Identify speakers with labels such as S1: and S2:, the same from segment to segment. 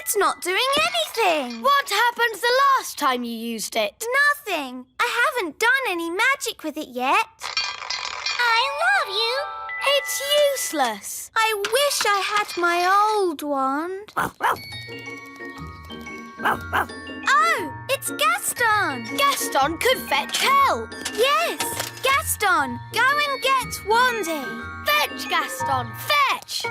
S1: It's not doing anything.
S2: What happened the last time you used it?
S1: Nothing. I haven't done any magic with it yet.
S3: I love you.
S2: It's useless.
S1: I wish I had my old wand. Oh, it's Gaston.
S2: Gaston could fetch help.
S1: Yes, Gaston, go and get Wandy.
S2: Fetch, Gaston, fetch!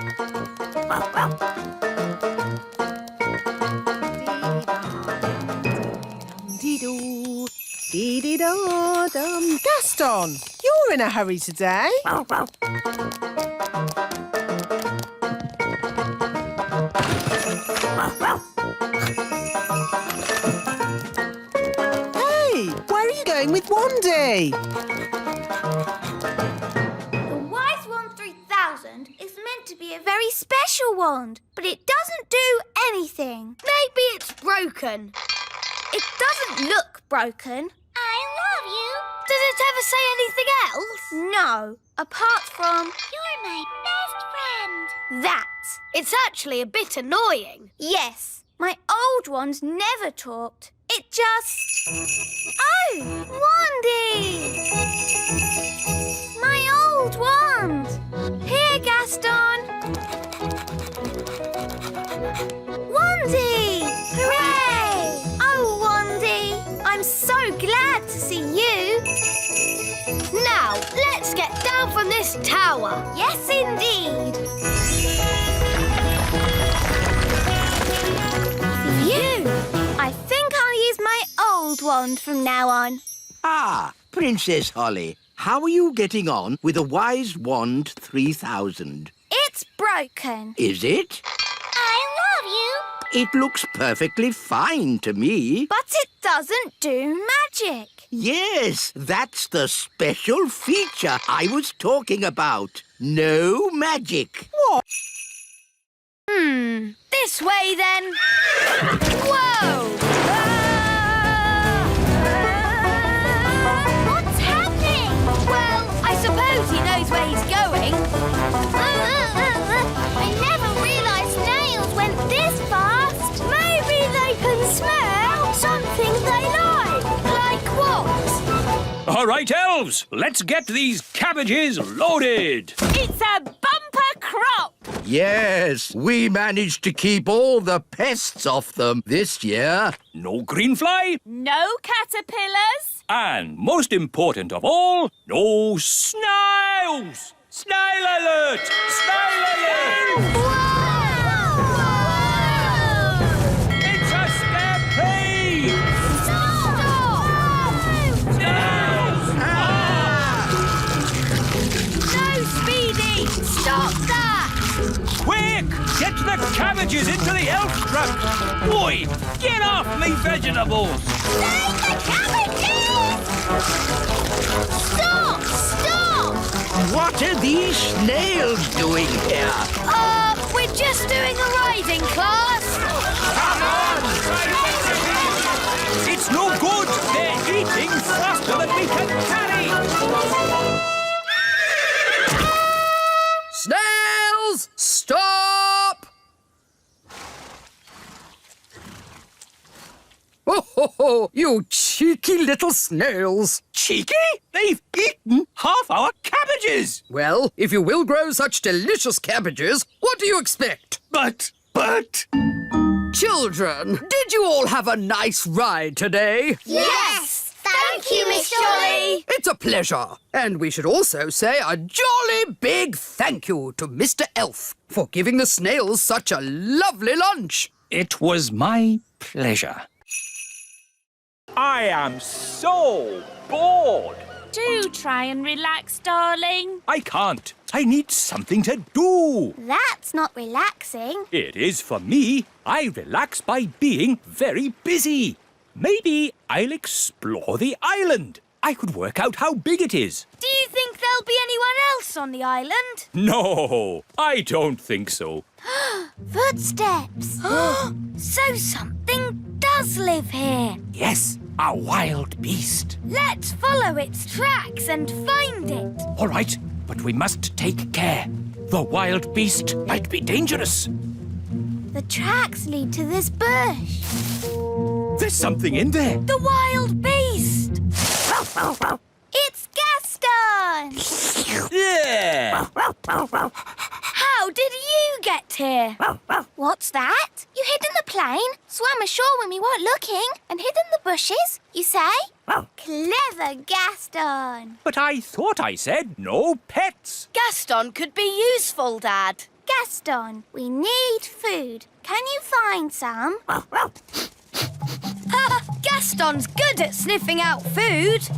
S4: Dee-doo, dee-dee-da-dum. Gaston, you're in a hurry today. Hey, where are you going with Wandy?
S1: The Wise Wand 3000 is meant to be a very special wand, but it doesn't do anything.
S2: Maybe it's broken.
S1: It doesn't look broken.
S3: I love you.
S2: Does it ever say anything else?
S1: No, apart from
S3: You're my best friend.
S1: that.
S2: It's actually a bit annoying.
S1: Yes, my old wand never talked. It just... Oh, Wandy! My old wand! Here, Gaston! Wandy! Hooray! Oh, Wandy! I'm so glad to see you.
S2: Now, let's get down from this tower.
S1: Yes, indeed. Phew! I think I'll use my old wand from now on.
S5: Ah, Princess Holly, how are you getting on with the Wise Wand 3000?
S1: It's broken.
S5: Is it?
S3: I love you.
S5: It looks perfectly fine to me.
S1: But it doesn't do magic.
S5: Yes, that's the special feature I was talking about. No magic.
S4: What?
S2: This way, then. Whoa!
S1: What's happening?
S2: Well, I suppose he knows where he's going.
S1: I never realised snails went this fast. Maybe they can smell something they like.
S2: Like what?
S6: All right, elves, let's get these cabbages loaded.
S2: It's a bumper crop.
S5: Yes, we managed to keep all the pests off them this year.
S6: No green fly,
S2: No caterpillars.
S6: and most important of all, no snails. Snail alert! Snail alert! It's a stampede! Snails!
S2: No, Speedy! Stop that!
S6: Quick! Get the cabbages into the elf truck! Boy, get off me vegetables!
S1: Stop! Stop!
S5: What are these snails doing here?
S2: We're just doing a riding class.
S6: Come on! It's no good! They're eating faster than we can carry!
S7: Snails! Stop! Oh, ho, ho, you cheeky little snails.
S6: Cheeky? They've eaten half our cabbages!
S7: Well, if you will grow such delicious cabbages, what do you expect?
S6: But...
S7: Children, did you all have a nice ride today?
S1: Yes!
S3: Thank you, Miss Jolly.
S7: It's a pleasure. And we should also say a jolly big thank you to Mr. Elf for giving the snails such a lovely lunch.
S6: It was my pleasure. I am so bored.
S2: Do try and relax, darling.
S6: I can't. I need something to do.
S1: That's not relaxing.
S6: It is for me. I relax by being very busy. Maybe I'll explore the island. I could work out how big it is.
S2: Do you think there'll be anyone else on the island?
S6: No, I don't think so.
S1: Footsteps.
S2: So something does live here.
S6: Yes, a wild beast.
S2: Let's follow its tracks and find it.
S6: All right, but we must take care. The wild beast might be dangerous.
S1: The tracks lead to this bush.
S6: There's something in there.
S1: The wild beast! It's Gaston!
S6: Yeah.
S1: How did you get here? What's that? You hid in the plane, swam ashore when we weren't looking, and hid in the bushes, you say? Clever Gaston!
S6: But I thought I said no pets.
S2: Gaston could be useful, Dad.
S1: Gaston, we need food. Can you find some?
S2: Gaston's good at sniffing out food.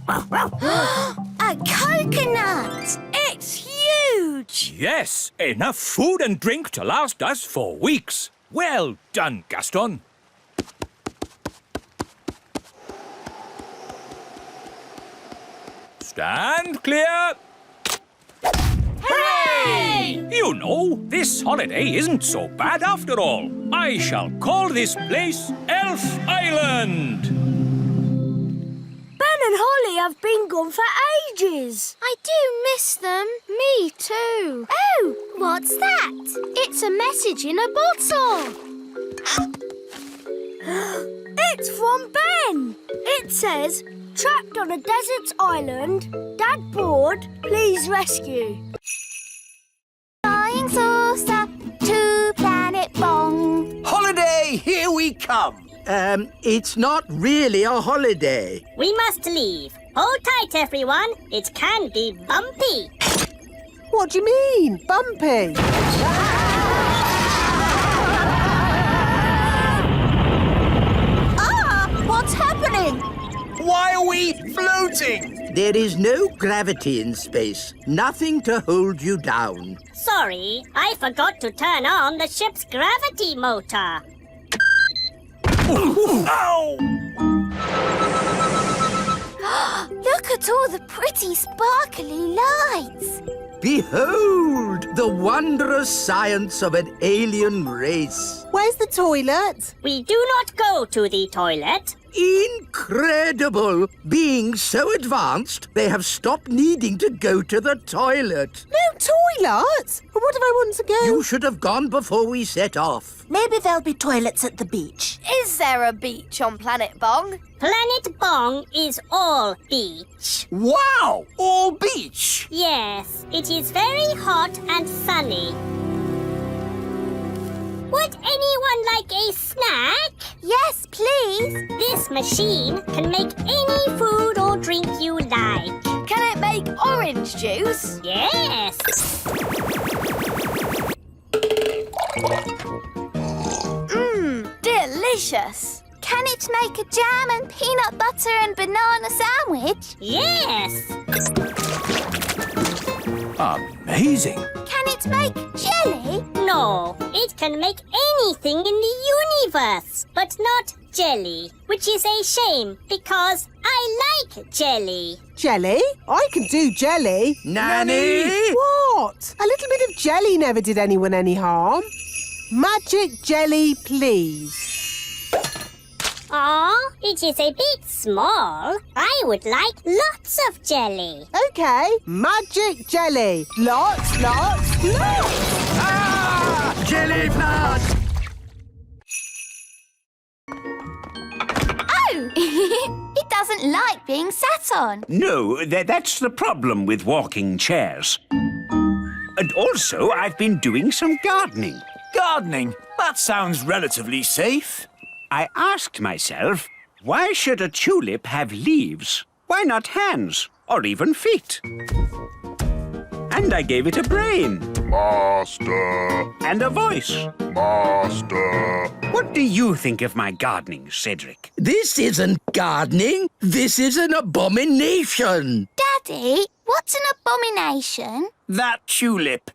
S1: A coconut! It's huge!
S6: Yes, enough food and drink to last us for weeks. Well done, Gaston. Stand clear.
S1: Hooray!
S6: You know, this holiday isn't so bad after all. I shall call this place Elf Island.
S1: Ben and Holly have been gone for ages. I do miss them. Me too. Oh, what's that? It's a message in a bottle. It's from Ben. It says, trapped on a desert island, Dad bored, please rescue. Flying saucer to Planet Bong.
S5: Holiday, here we come. It's not really a holiday.
S3: We must leave. Hold tight, everyone. It can be bumpy.
S4: What do you mean, bumpy?
S1: What's happening?
S8: Why are we floating?
S5: There is no gravity in space. Nothing to hold you down.
S3: Sorry, I forgot to turn on the ship's gravity motor.
S8: Ow!
S1: Look at all the pretty sparkly lights.
S5: Behold the wondrous science of an alien race.
S4: Where's the toilet?
S3: We do not go to the toilet.
S5: Incredible! Being so advanced, they have stopped needing to go to the toilet.
S4: No toilet? What if I want to go?
S5: You should have gone before we set off.
S1: Maybe there'll be toilets at the beach.
S2: Is there a beach on Planet Bong?
S3: Planet Bong is all beach.
S8: Wow! All beach!
S3: Yes, it is very hot and sunny. Would anyone like a snack?
S1: Yes, please.
S3: This machine can make any food or drink you like.
S2: Can it make orange juice?
S3: Yes.
S2: Delicious.
S1: Can it make a jam and peanut butter and banana sandwich?
S3: Yes.
S6: Amazing.
S1: Can it make jelly?
S3: No, it can make anything in the universe, but not jelly, which is a shame because I like jelly.
S4: Jelly? I can do jelly.
S5: Nanny!
S4: What? A little bit of jelly never did anyone any harm. Magic jelly, please.
S3: Aw, it is a bit small. I would like lots of jelly.
S4: OK, magic jelly. Lots, lots, lots.
S5: Ah! Jelly flood!
S1: Oh! It doesn't like being sat on.
S9: No, that's the problem with walking chairs. And also, I've been doing some gardening.
S8: Gardening? That sounds relatively safe.
S9: I asked myself, why should a tulip have leaves? Why not hands or even feet? And I gave it a brain.
S10: Master,
S9: And a voice.
S10: master.
S9: What do you think of my gardening, Cedric?
S5: This isn't gardening. This is an abomination.
S1: Daddy, what's an abomination?
S8: That tulip.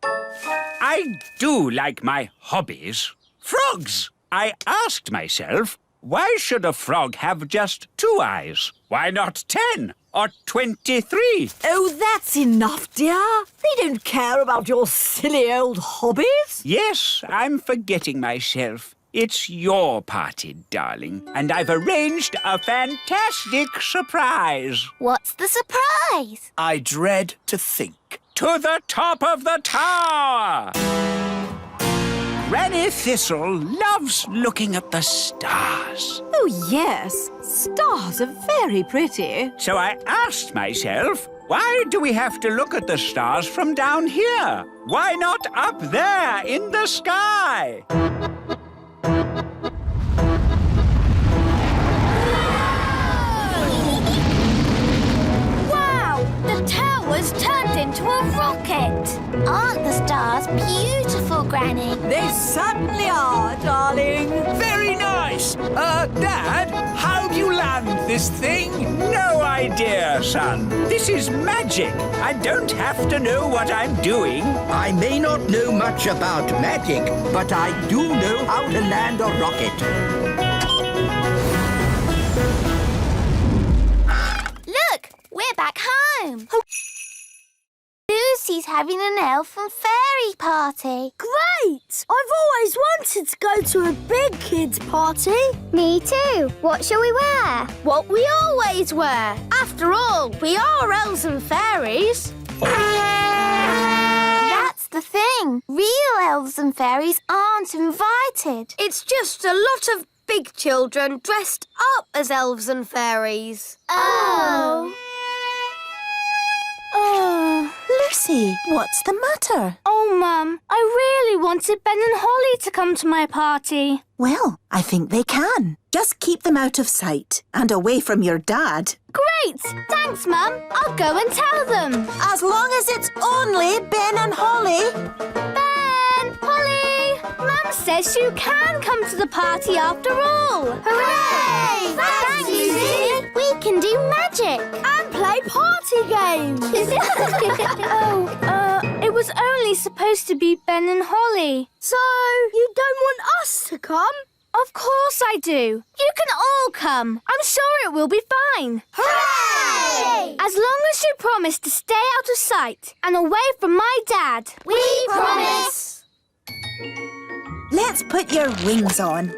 S9: I do like my hobbies. Frogs! I asked myself, why should a frog have just 2 eyes? Why not 10 or 23?
S11: Oh, that's enough, dear. They don't care about your silly old hobbies.
S9: Yes, I'm forgetting myself. It's your party, darling, and I've arranged a fantastic surprise.
S1: What's the surprise?
S8: I dread to think.
S9: To the top of the tower! Granny Thistle loves looking at the stars.
S11: Oh, yes. Stars are very pretty.
S9: So I asked myself, why do we have to look at the stars from down here? Why not up there in the sky?
S1: Wow! The tower's turned into a rocket. Aren't the stars beautiful, Granny?
S11: They certainly are, darling.
S8: Very nice. Dad, how do you land this thing?
S9: No idea, son. This is magic. I don't have to know what I'm doing.
S5: I may not know much about magic, but I do know how to land a rocket.
S1: Look, we're back home. Lucy's having an elf and fairy party.
S2: Great! I've always wanted to go to a big kids' party. Me too. What shall we wear?
S1: What we always wear. After all, we are elves and fairies. That's the thing. Real elves and fairies aren't invited.
S2: It's just a lot of big children dressed up as elves and fairies.
S1: Oh.
S12: Oh, Lucy, what's the matter?
S2: Oh, Mum, I really wanted Ben and Holly to come to my party.
S12: Well, I think they can. Just keep them out of sight and away from your dad.
S2: Great! Thanks, Mum. I'll go and tell them.
S12: As long as it's only Ben and Holly.
S2: Ben! Holly! Mum says you can come to the party after all.
S1: Hooray! Thanks, Lucy.
S2: We can do magic. And play party games. It was only supposed to be Ben and Holly. So, you don't want us to come? Of course I do. You can all come. I'm sure it will be fine.
S1: Hooray!
S2: As long as you promise to stay out of sight and away from my dad.
S1: We promise.
S12: Let's put your wings on.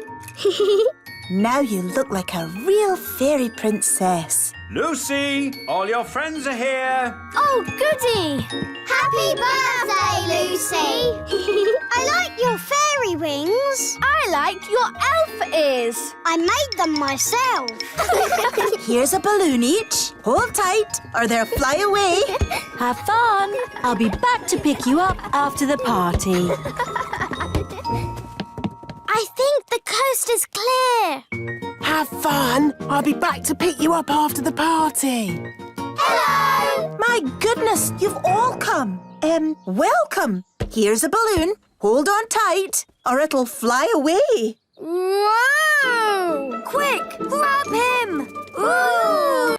S12: Now you look like a real fairy princess.
S9: Lucy, all your friends are here.
S2: Oh, goody!
S1: Happy birthday, Lucy.
S2: I like your fairy wings. I like your elf ears. I made them myself.
S12: Here's a balloon each. Hold tight or they'll fly away.
S11: Have fun. I'll be back to pick you up after the party.
S1: I think the coast is clear.
S4: Have fun. I'll be back to pick you up after the party.
S1: Hello.
S12: My goodness, you've all come. Welcome. Here's a balloon. Hold on tight or it'll fly away.
S2: Whoa! Quick, grab him. Ooh!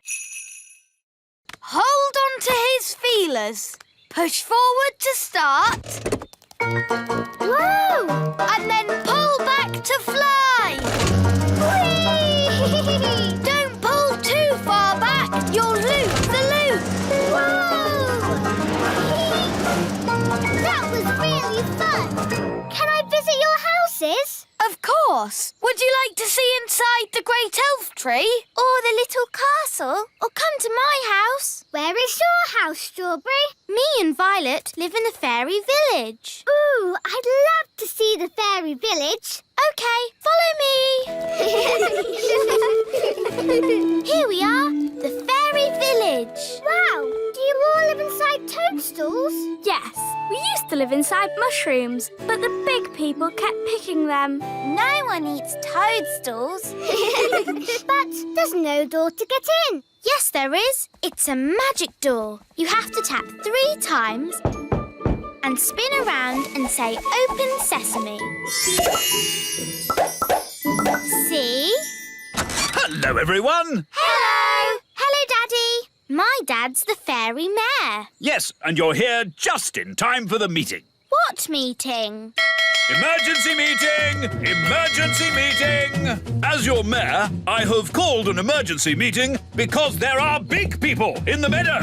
S2: Hold on to his feelers. Push forward to start. Whoa! And then pull back to fly. Whee! Don't pull too far back. You'll lose the loop. Whoa! That was really fun. Can I visit your houses? Of course. Would you like to see inside the great elf tree?
S1: Or the little castle. Or come to my house.
S2: Where is your house, Strawberry?
S1: Me and Violet live in the fairy village.
S2: Ooh, I'd love to see the fairy village.
S1: OK, follow me. Here we are, the fairy village.
S2: Wow, do you all live inside toadstools?
S1: Yes, we used to live inside mushrooms, but the big people kept picking them. No one eats toadstools.
S2: But there's no door to get in.
S1: Yes, there is. It's a magic door. You have to tap 3 times and spin around and say, "Open Sesame." See?
S8: Hello, everyone.
S1: Hello. Hello, Daddy. My dad's the fairy mayor.
S8: Yes, and you're here just in time for the meeting.
S1: What meeting?
S8: Emergency meeting! Emergency meeting! As your mayor, I have called an emergency meeting because there are big people in the meadow.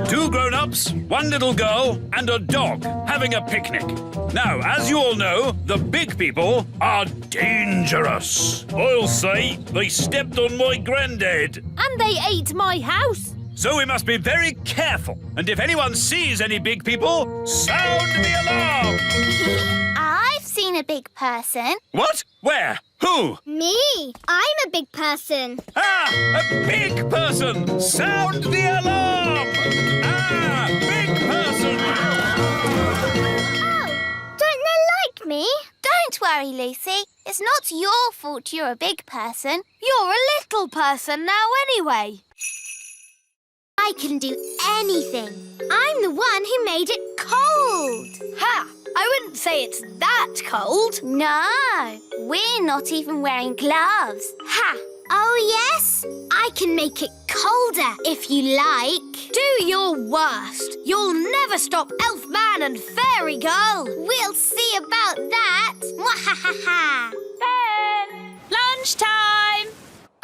S8: 2 grown-ups, 1 little girl, and a dog having a picnic. Now, as you all know, the big people are dangerous. I'll say they stepped on my granddad.
S1: And they ate my house.
S8: so we must be very careful. And if anyone sees any big people, sound the alarm!
S1: I've seen a big person.
S8: What? Where? Who?
S1: Me. I'm a big person.
S8: Ah! A big person! Sound the alarm! Ah! Big person!
S1: Oh, don't they like me? Don't worry, Lucy. It's not your fault you're a big person.
S2: You're a little person now anyway.
S1: I can do anything. I'm the one who made it cold.
S2: Ha! I wouldn't say it's that cold.
S1: No, we're not even wearing gloves. Ha! Oh, yes? I can make it colder if you like.
S2: Do your worst. You'll never stop Elf Man and Fairy Girl.
S1: We'll see about that. Mwahaha!
S2: Ben! Lunchtime!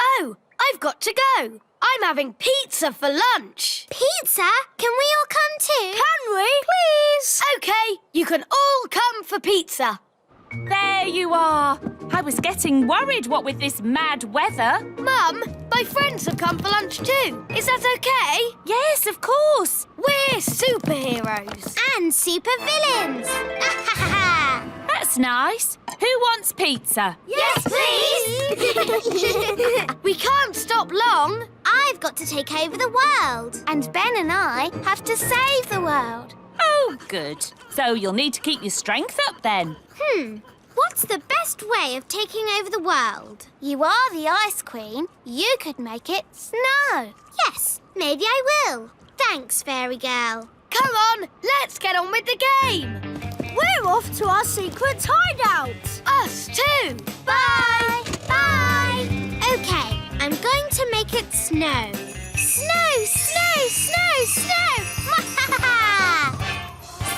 S2: Oh, I've got to go. I'm having pizza for lunch.
S1: Pizza? Can we all come too?
S2: Can we? Please. OK, you can all come for pizza.
S13: There you are. I was getting worried, what with this mad weather.
S2: Mum, my friends have come for lunch too. Is that OK?
S13: Yes, of course.
S2: We're superheroes.
S1: And supervillains.
S13: That's nice. Who wants pizza?
S1: Yes, please.
S2: We can't stop long.
S1: I've got to take over the world. And Ben and I have to save the world.
S13: Oh, good. So you'll need to keep your strength up then.
S1: What's the best way of taking over the world? You are the Ice Queen. You could make it snow. Yes, maybe I will. Thanks, Fairy Girl.
S2: Come on, let's get on with the game. We're off to our secret hideout. Us too.
S1: Bye. Bye. OK, I'm going to make it snow. Snow, snow, snow, snow.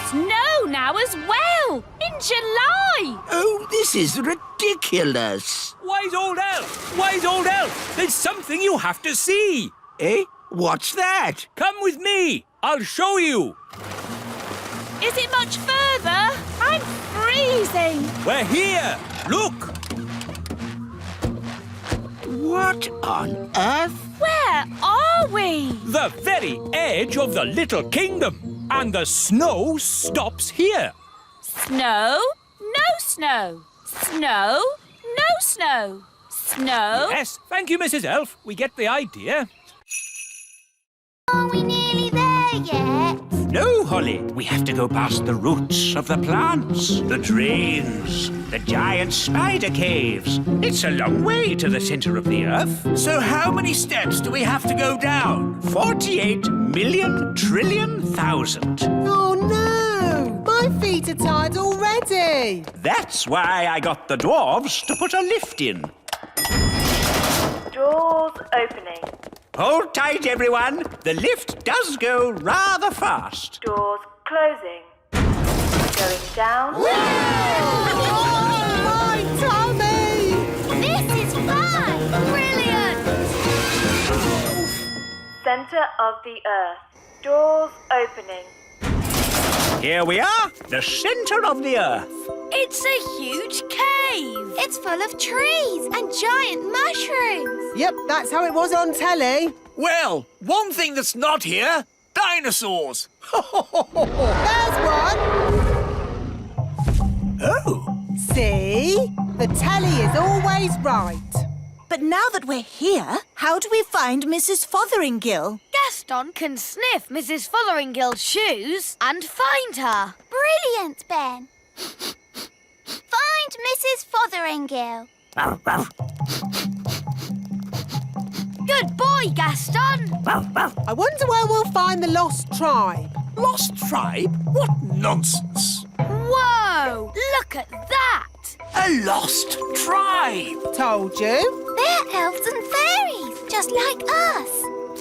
S13: Snow now as well, in July.
S5: Oh, this is ridiculous.
S6: Wise old elf! Wise old elf! There's something you have to see.
S5: Eh? What's that?
S6: Come with me. I'll show you.
S13: Is it much further? I'm freezing.
S6: We're here. Look.
S5: What on earth?
S13: Where are we?
S6: The very edge of the little kingdom. And the snow stops here.
S13: Snow, no snow. Snow, no snow. Snow.
S6: Yes, thank you, Mrs. Elf. We get the idea.
S1: Are we nearly there yet?
S9: No, Holly. We have to go past the roots of the plants, the drains, the giant spider caves. It's a long way to the centre of the earth.
S5: So how many steps do we have to go down?
S9: 48,000,000,000,000.
S4: Oh, no! My feet are tired already.
S9: That's why I got the dwarves to put a lift in.
S14: Doors opening.
S9: Hold tight, everyone. The lift does go rather fast.
S14: Doors closing. Going down.
S4: My tummy!
S1: This is fun! Brilliant!
S14: Center of the earth. Doors opening.
S9: Here we are, the centre of the earth.
S2: It's a huge cave.
S1: It's full of trees and giant mushrooms.
S4: Yep, that's how it was on telly.
S5: Well, one thing that's not here, dinosaurs.
S4: There's one.
S5: Oh.
S4: See? The telly is always right.
S12: But now that we're here, how do we find Mrs. Fotheringill?
S2: Gaston can sniff Mrs. Fotheringill's shoes and find her.
S1: Brilliant, Ben. Find Mrs. Fotheringill.
S2: Good boy, Gaston.
S4: I wonder where we'll find the lost tribe.
S5: Lost tribe? What nonsense.
S2: Whoa, look at that.
S5: A lost tribe.
S4: Told you.
S1: They're elves and fairies, just like us.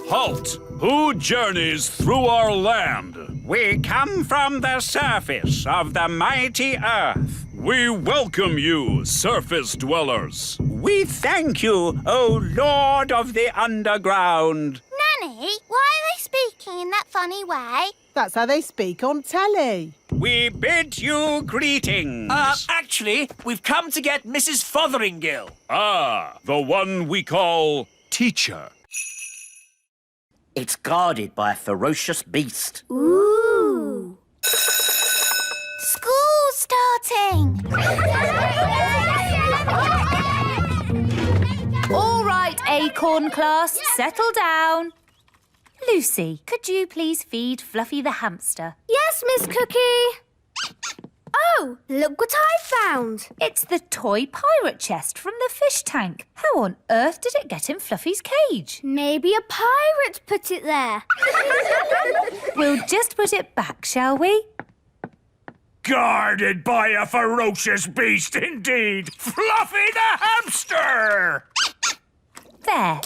S8: Halt! Who journeys through our land?
S9: We come from the surface of the mighty earth.
S8: We welcome you, surface dwellers.
S9: We thank you, O Lord of the underground.
S1: Nanny, why are they speaking in that funny way?
S4: That's how they speak on telly.
S9: We bid you greetings.
S5: Actually, we've come to get Mrs. Fotheringill.
S8: Ah, the one we call teacher.
S15: It's guarded by a ferocious beast.
S1: Ooh. School's starting.
S13: All right, Acorn class, settle down. Lucy, could you please feed Fluffy the hamster?
S2: Yes, Miss Cookie. Oh, look what I found.
S13: It's the toy pirate chest from the fish tank. How on earth did it get in Fluffy's cage?
S2: Maybe a pirate put it there.
S13: We'll just put it back, shall we?
S8: Guarded by a ferocious beast indeed! Fluffy the hamster!
S13: There,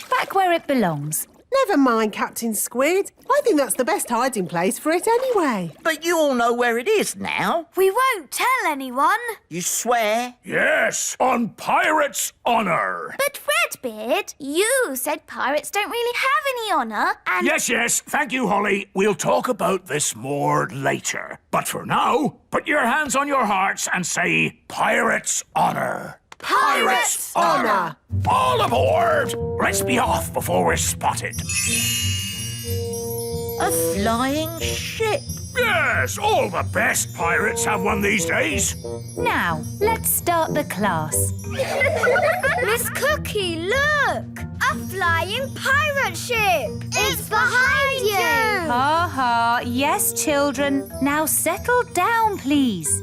S13: back where it belongs.
S4: Never mind, Captain Squid. I think that's the best hiding place for it anyway.
S15: But you all know where it is now.
S1: We won't tell anyone.
S15: You swear?
S8: Yes, on Pirate's honour.
S1: But Fredbeard, you said pirates don't really have any honour and...
S8: Yes, thank you, Holly. We'll talk about this more later. But for now, put your hands on your hearts and say Pirate's honour.
S4: Pirate's honour.
S8: All aboard! Let's be off before we're spotted.
S15: A flying ship.
S8: Yes, all the best pirates have one these days.
S13: Now, let's start the class.
S2: Miss Cookie, look! A flying pirate ship! It's behind you!
S13: Ha ha, yes, children. Now settle down, please.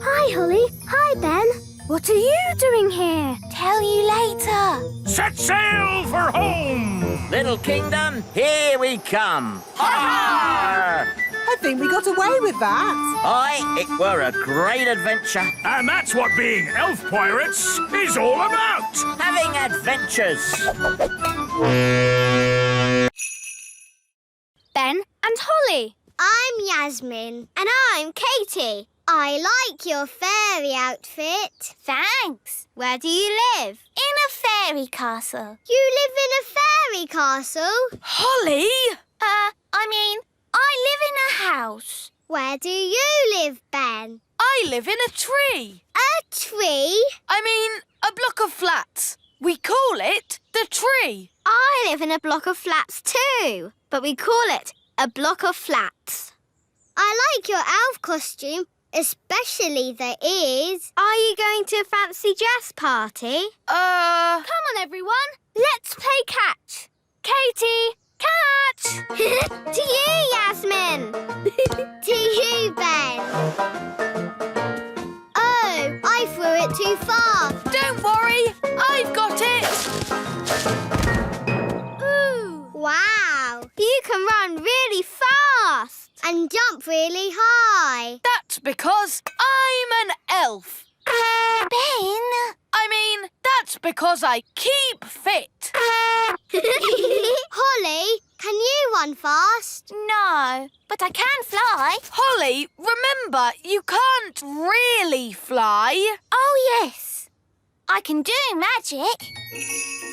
S2: Hi, Holly. Hi, Ben. What are you doing here?
S1: Tell you later.
S8: Set sail for home!
S15: Little kingdom, here we come. Ha!
S4: I think we got away with that.
S15: Aye, it were a great adventure.
S8: And that's what being elf pirates is all about.
S15: Having adventures.
S2: Ben and Holly.
S16: I'm Yasmin. And I'm Katie. I like your fairy outfit.
S1: Thanks.
S16: Where do you live?
S1: In a fairy castle.
S16: You live in a fairy castle?
S2: Holly!
S1: I live in a house.
S16: Where do you live, Ben?
S2: I live in a tree.
S16: A tree?
S2: I mean, a block of flats. We call it the tree.
S16: I live in a block of flats too, but we call it a block of flats. I like your elf costume, especially the ears. Are you going to a fancy dress party?
S2: Come on, everyone. Let's play catch. Katie, catch!
S16: To you, Yasmin. To you, Ben. Oh, I threw it too far.
S2: Don't worry, I've got it.
S16: Ooh, wow. You can run really fast and jump really high.
S2: That's because I'm an elf.
S1: Ben!
S2: That's because I keep fit.
S16: Holly, can you run fast?
S1: No, but I can fly.
S2: Holly, remember, you can't really fly.
S1: Oh, yes. I can do magic.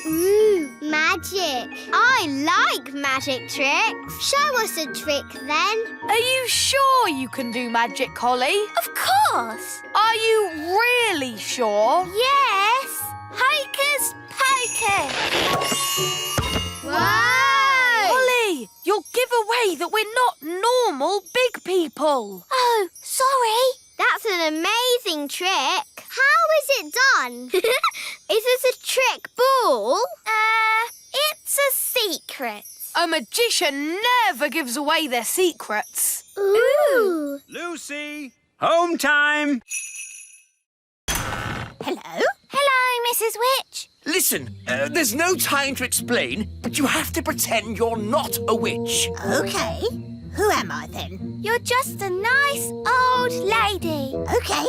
S16: Ooh, magic. I like magic tricks. Show us a trick then.
S2: Are you sure you can do magic, Holly?
S1: Of course.
S2: Are you really sure?
S1: Yes. Hocus pocus.
S16: Whoa!
S2: Holly, you'll give away that we're not normal big people.
S1: Oh, sorry.
S16: That's an amazing trick. How is it done? Is it a trick ball?
S1: It's a secret.
S2: A magician never gives away their secrets.
S16: Ooh.
S9: Lucy, home time.
S1: Hello? Hello, Mrs. Witch.
S17: Listen, there's no time to explain, but you have to pretend you're not a witch.
S12: OK. Who am I then?
S1: You're just a nice old lady.
S12: OK.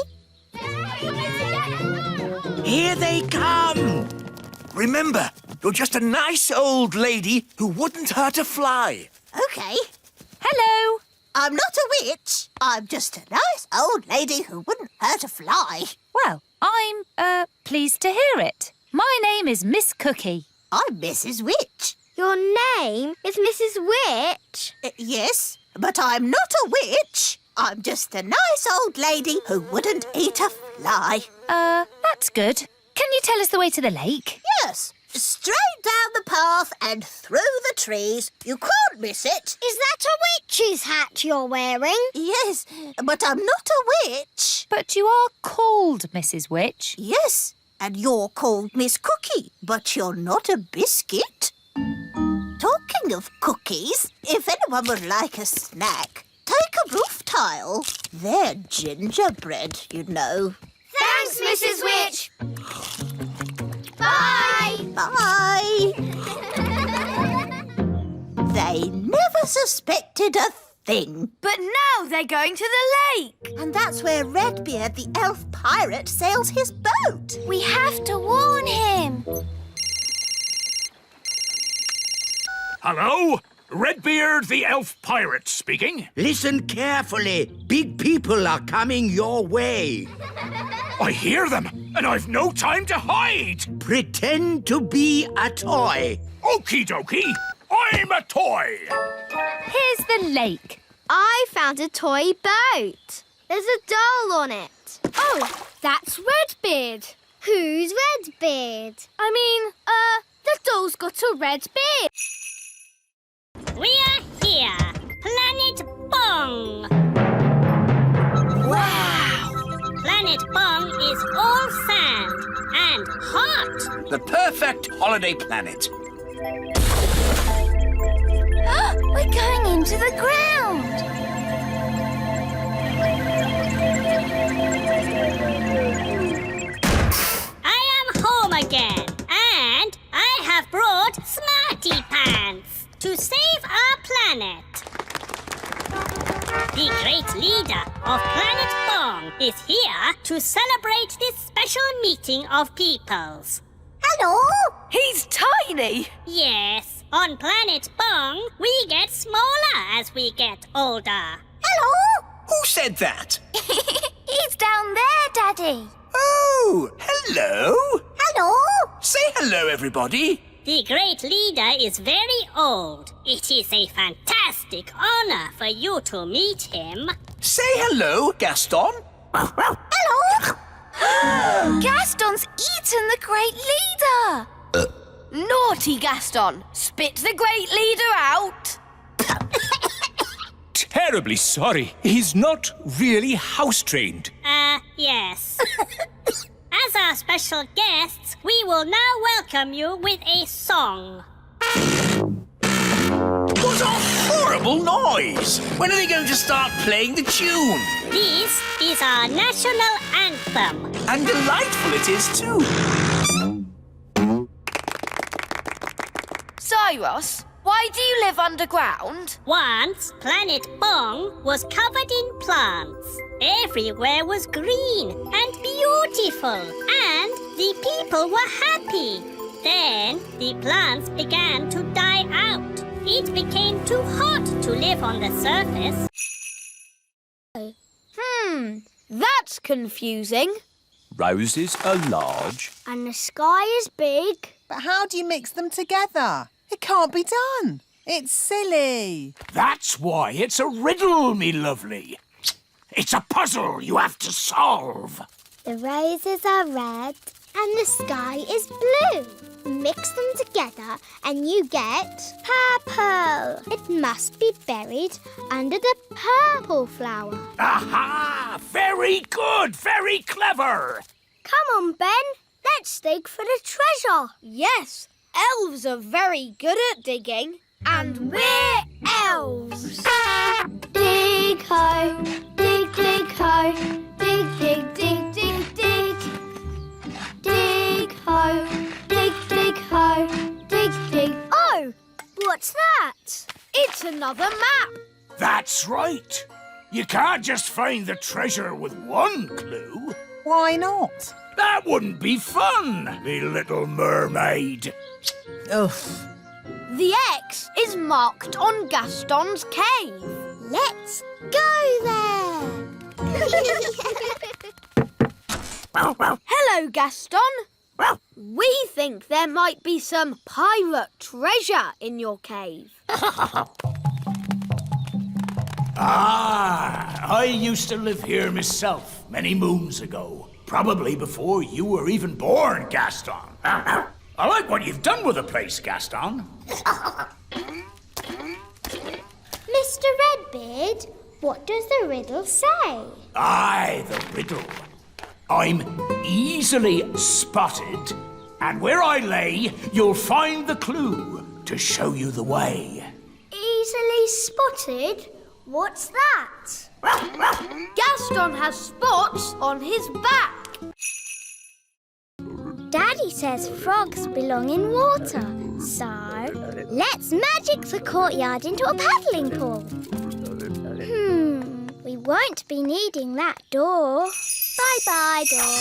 S17: Here they come! Remember, you're just a nice old lady who wouldn't hurt a fly.
S12: OK.
S13: Hello.
S12: I'm not a witch. I'm just a nice old lady who wouldn't hurt a fly.
S13: Well, I'm, pleased to hear it. My name is Miss Cookie.
S12: I'm Mrs. Witch.
S16: Your name is Mrs. Witch?
S12: Yes, but I'm not a witch. I'm just a nice old lady who wouldn't eat a fly.
S13: That's good. Can you tell us the way to the lake?
S12: Yes.
S18: Straight down the path and through the trees. You can't miss it.
S16: Is that a witch's hat you're wearing?
S18: Yes, but I'm not a witch.
S13: But you are called Mrs. Witch.
S18: Yes, and you're called Miss Cookie, but you're not a biscuit. Talking of cookies, if anyone would like a snack, take a roof tile. They're gingerbread, you know.
S16: Thanks, Mrs. Witch. Bye.
S18: Bye. They never suspected a thing.
S2: But now they're going to the lake.
S18: And that's where Redbeard, the elf pirate, sails his boat.
S1: We have to warn him.
S8: Hello? Redbeard, the elf pirate speaking.
S5: Listen carefully. Big people are coming your way.
S8: I hear them, and I've no time to hide.
S5: Pretend to be a toy.
S8: Okie dokie, I'm a toy.
S13: Here's the lake.
S16: I found a toy boat. There's a doll on it.
S2: Oh, that's Redbeard.
S16: Who's Redbeard?
S2: The doll's got a red beard.
S3: We are here, Planet Bong.
S18: Wow!
S3: Planet Bong is all sand and hot.
S17: The perfect holiday planet.
S1: We're going into the ground.
S3: I am home again, and I have brought Smarty Pants to save our planet. The great leader of Planet Bong is here to celebrate this special meeting of peoples.
S18: Hello?
S2: He's tiny.
S3: Yes, on Planet Bong, we get smaller as we get older.
S18: Hello?
S17: Who said that?
S1: He's down there, Daddy.
S17: Oh, hello.
S18: Hello?
S17: Say hello, everybody.
S3: The great leader is very old. It is a fantastic honor for you to meet him.
S17: Say hello, Gaston.
S18: Hello?
S1: Gaston's eaten the great leader.
S2: Naughty Gaston. Spit the great leader out.
S6: Terribly sorry. He's not really house-trained.
S3: Yes. As our special guests, we will now welcome you with a song.
S17: What a horrible noise! When are they going to start playing the tune?
S3: This is our national anthem.
S17: And delightful it is, too.
S2: Cyrus, why do you live underground?
S3: Once, Planet Bong was covered in plants. Everywhere was green and beautiful, and the people were happy. Then the plants began to die out. It became too hot to live on the surface.
S2: That's confusing.
S6: Roses are large.
S16: And the sky is big.
S4: But how do you mix them together? It can't be done. It's silly.
S8: That's why it's a riddle, me lovely. It's a puzzle you have to solve.
S16: The roses are red and the sky is blue. Mix them together and you get purple. It must be buried under the purple flower.
S8: Aha! Very good, very clever.
S16: Come on, Ben. Let's dig for the treasure.
S2: Yes, elves are very good at digging. And we're elves.
S16: Dig ho, dig dig ho, dig dig dig dig dig. Dig ho, dig dig ho, dig dig.
S2: Oh, what's that? It's another map.
S8: That's right. You can't just find the treasure with one clue.
S4: Why not?
S8: That wouldn't be fun, me little mermaid.
S4: Oof.
S2: The X is marked on Gaston's cave.
S16: Let's go there.
S2: Hello, Gaston. We think there might be some pirate treasure in your cave.
S8: I used to live here myself many moons ago. Probably before you were even born, Gaston.
S9: I like what you've done with the place, Gaston.
S16: Mr. Redbeard, what does the riddle say?
S9: Aye, the riddle. I'm easily spotted, and where I lay, you'll find the clue to show you the way.
S16: Easily spotted? What's that?
S2: Gaston has spots on his back.
S16: Daddy says frogs belong in water. So, let's magic the courtyard into a paddling pool. We won't be needing that door. Bye-bye, door.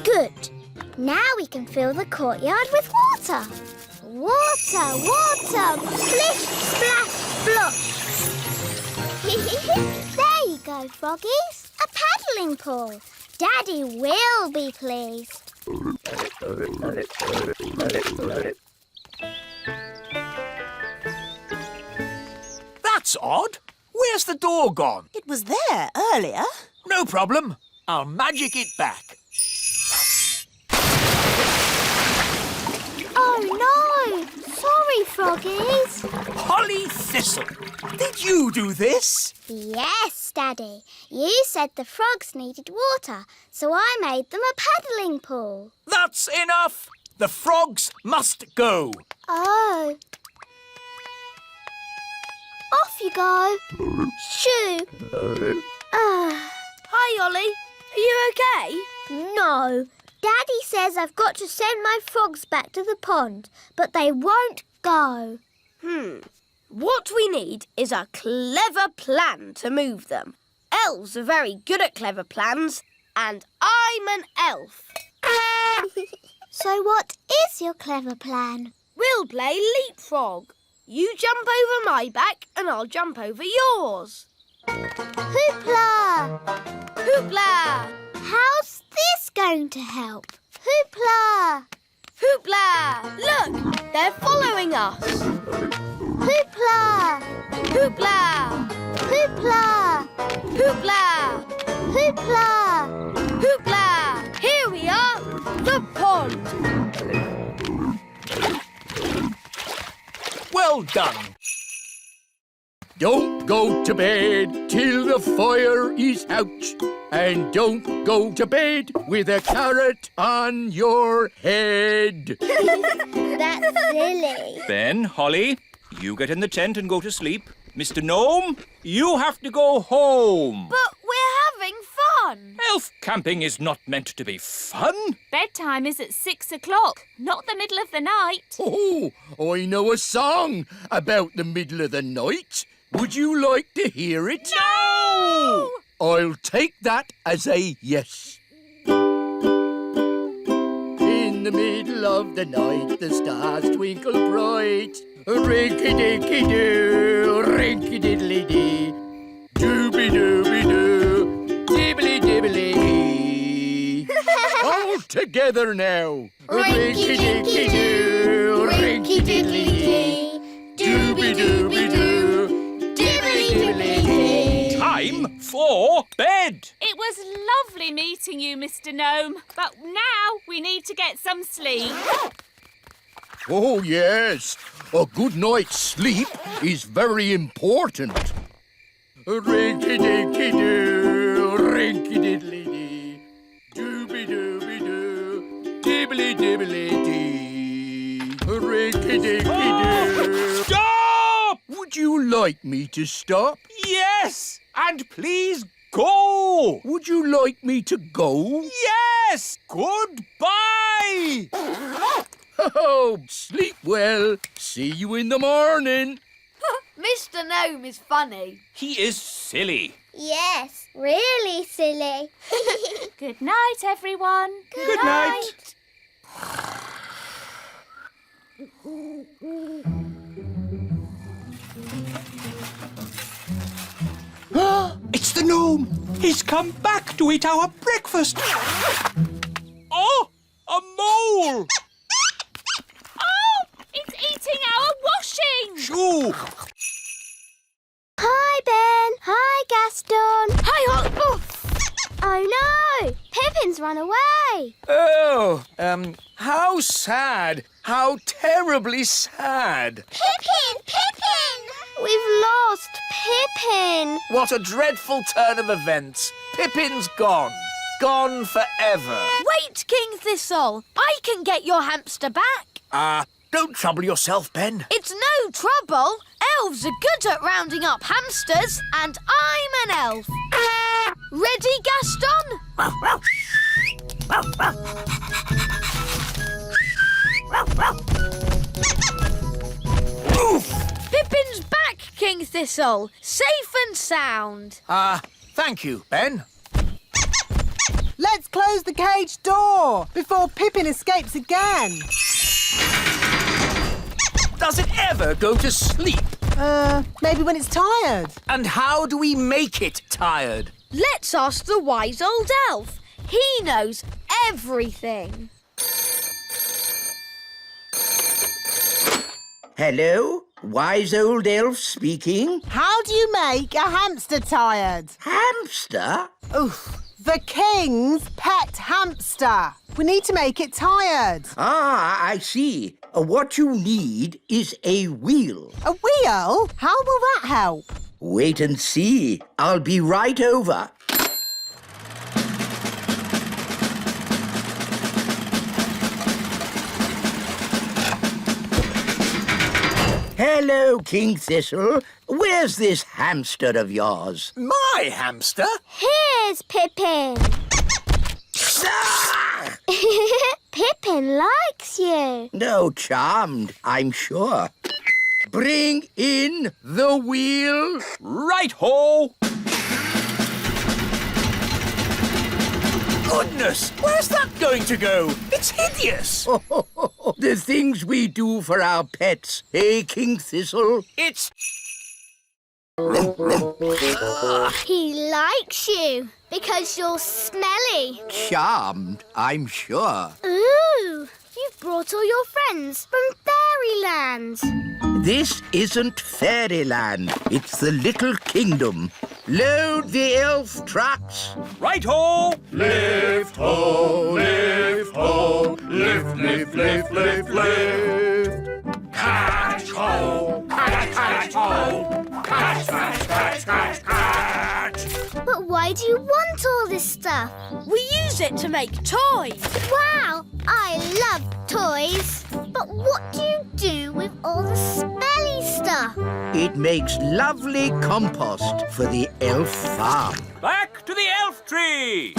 S16: Good. Now we can fill the courtyard with water. Water, water, splish, splash, splosh. There you go, froggies. A paddling pool. Daddy will be pleased.
S17: That's odd. Where's the door gone?
S18: It was there earlier.
S17: No problem. I'll magic it back.
S16: Oh, no. Sorry, froggies.
S17: Holly Thistle, did you do this?
S16: Yes, Daddy. You said the frogs needed water, so I made them a paddling pool.
S17: That's enough. The frogs must go.
S16: Oh. Off you go. Shoo.
S2: Hi, Ollie. Are you okay?
S16: No. Daddy says I've got to send my frogs back to the pond, but they won't go.
S2: What we need is a clever plan to move them. Elves are very good at clever plans, and I'm an elf.
S16: So what is your clever plan?
S2: We'll play leapfrog. You jump over my back and I'll jump over yours.
S16: Hoopla!
S2: Hoopla!
S16: How's this going to help? Hoopla!
S2: Hoopla! Look, they're following us.
S16: Hoopla!
S2: Hoopla!
S16: Hoopla!
S2: Hoopla!
S16: Hoopla!
S2: Hoopla! Here we are, the pond.
S19: Well done. Don't go to bed till the fire is out. And don't go to bed with a carrot on your head.
S16: That's silly.
S6: Ben, Holly, you get in the tent and go to sleep. Mr. Gnome, you have to go home.
S2: But we're having fun.
S6: Elf camping is not meant to be fun.
S13: Bedtime is at 6 o'clock, not the middle of the night.
S19: Oh, I know a song about the middle of the night. Would you like to hear it?
S13: No!
S19: I'll take that as a yes. In the middle of the night, the stars twinkle bright. Rinky-dinky-doo, rinky-diddly-dee. Dooby-dooby-doo, dibbly-dibbly-dee. All together now. Rinky-dinky-doo, rinky-diddly-dee. Dooby-dooby-doo, dibbly-dibbly-dee.
S6: Time for bed.
S13: It was lovely meeting you, Mr. Gnome, but now we need to get some sleep.
S19: Oh, yes. A good night's sleep is very important. Rinky-dinky-doo, rinky-diddly-dee. Dooby-dooby-doo, dibbly-dibbly-dee. Rinky-dinky-doo.
S6: Stop!
S19: Would you like me to stop?
S6: Yes! And please go!
S19: Would you like me to go?
S6: Yes! Goodbye!
S19: Oh, sleep well. See you in the morning.
S2: Mr. Gnome is funny.
S6: He is silly.
S16: Yes, really silly.
S13: Good night, everyone.
S6: Good night.
S5: It's the gnome.
S6: He's come back to eat our breakfast. Oh, a mole!
S13: Oh, it's eating our washing.
S6: Shoo!
S16: Hi, Ben. Hi, Gaston.
S2: Hi,
S16: Oh no! Pivot Pippin's run away.
S17: Oh, how sad. How terribly sad.
S16: Pippin! Pippin! We've lost Pippin.
S17: What a dreadful turn of events. Pippin's gone. Gone forever.
S2: Wait, King Thistle. I can get your hamster back.
S17: Don't trouble yourself, Ben.
S2: It's no trouble. Elves are good at rounding up hamsters, and I'm an elf. Ready, Gaston? Pippin's back, King Thistle. Safe and sound.
S17: Thank you, Ben.
S4: Let's close the cage door before Pippin escapes again.
S17: Does it ever go to sleep?
S4: Maybe when it's tired.
S17: And how do we make it tired?
S2: Let's ask the wise old elf. He knows everything.
S5: Hello? Wise old elf speaking?
S4: How do you make a hamster tired?
S5: Hamster?
S4: Oof. The king's pet hamster. We need to make it tired.
S5: Ah, I see. What you need is a wheel.
S4: A wheel? How will that help?
S5: Wait and see. I'll be right over. Hello, King Thistle. Where's this hamster of yours?
S17: My hamster?
S16: Here's Pippin. Pippin likes you.
S5: No, charmed, I'm sure. Bring in the wheel.
S6: Right-ho!
S17: Goodness, where's that going to go? It's hideous.
S5: The things we do for our pets, eh, King Thistle?
S17: It's...
S16: He likes you because you're smelly.
S5: Charmed, I'm sure.
S16: Ooh, you've brought all your friends from Fairyland.
S5: This isn't Fairyland. It's the Little Kingdom. Load the elf trucks.
S6: Right-ho!
S19: Lift ho, lift ho, lift, lift, lift, lift, lift. Catch ho, catch ho, catch, catch, catch, catch, catch.
S16: But why do you want all this stuff?
S2: We use it to make toys.
S16: Wow, I love toys. But what do you do with all the smelly stuff?
S5: It makes lovely compost for the elf farm.
S6: Back to the elf tree!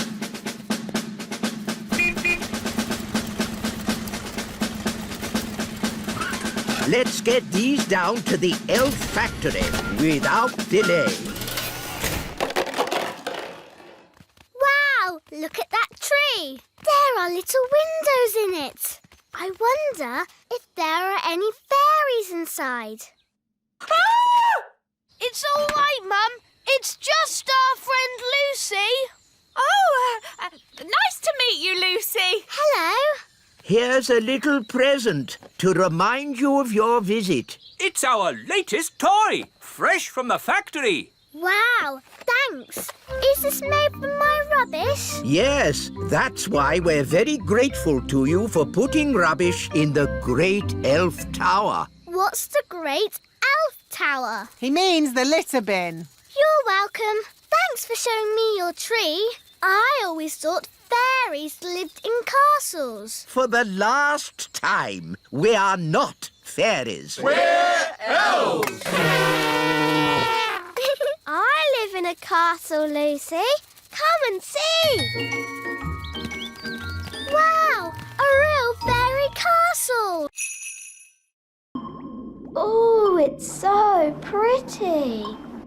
S5: Let's get these down to the elf factory without delay.
S16: Wow, look at that tree. There are little windows in it. I wonder if there are any fairies inside.
S2: Ah! It's all right, Mum. It's just our friend Lucy.
S13: Oh, nice to meet you, Lucy.
S16: Hello.
S5: Here's a little present to remind you of your visit.
S6: It's our latest toy, fresh from the factory.
S16: Wow, thanks. Is this made from my rubbish?
S5: Yes, that's why we're very grateful to you for putting rubbish in the Great Elf Tower.
S16: What's the Great Elf Tower?
S4: He means the litter bin.
S16: You're welcome. Thanks for showing me your tree. I always thought fairies lived in castles.
S5: For the last time, we are not fairies.
S19: We're elves.
S16: I live in a castle, Lucy. Come and see. Wow, a real fairy castle. Oh, it's so pretty.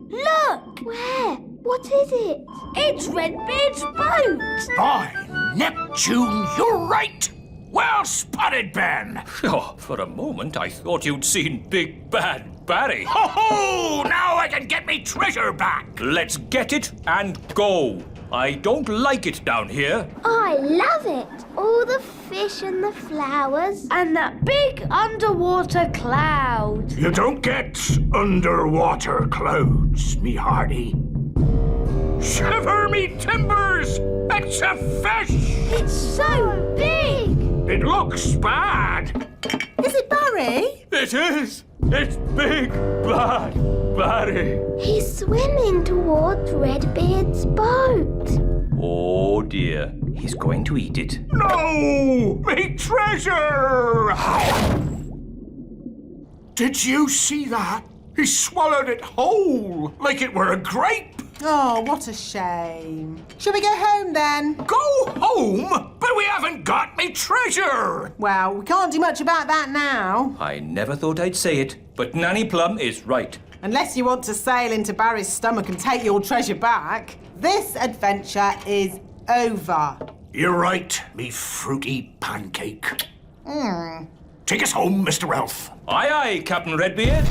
S16: Look! Where? What is it?
S2: It's Redbeard's boat.
S9: By Neptune, you're right. Well spotted, Ben.
S6: Oh, for a moment I thought you'd seen Big Bad Barry.
S9: Ho ho! Now I can get me treasure back.
S6: Let's get it and go. I don't like it down here.
S16: I love it. All the fish and the flowers.
S2: And that big underwater cloud.
S19: You don't get underwater clouds, me hearty.
S9: Shiver me timbers! It's a fish!
S2: It's so big!
S9: It looks bad.
S4: Is it Barry?
S6: It is! It's Big Bad Barry!
S1: He's swimming towards Redbeard's boat.
S6: Oh dear, he's going to eat it.
S9: No! Me treasure! Did you see that? He swallowed it whole, like it were a grape.
S4: Oh, what a shame. Shall we go home then?
S9: Go home? But we haven't got me treasure.
S4: Well, we can't do much about that now.
S6: I never thought I'd say it, but Nanny Plum is right.
S4: Unless you want to sail into Barry's stomach and take your treasure back, this adventure is over.
S9: You're right, me fruity pancake. Take us home, Mr. Elf.
S6: Aye, aye, Captain Redbeard.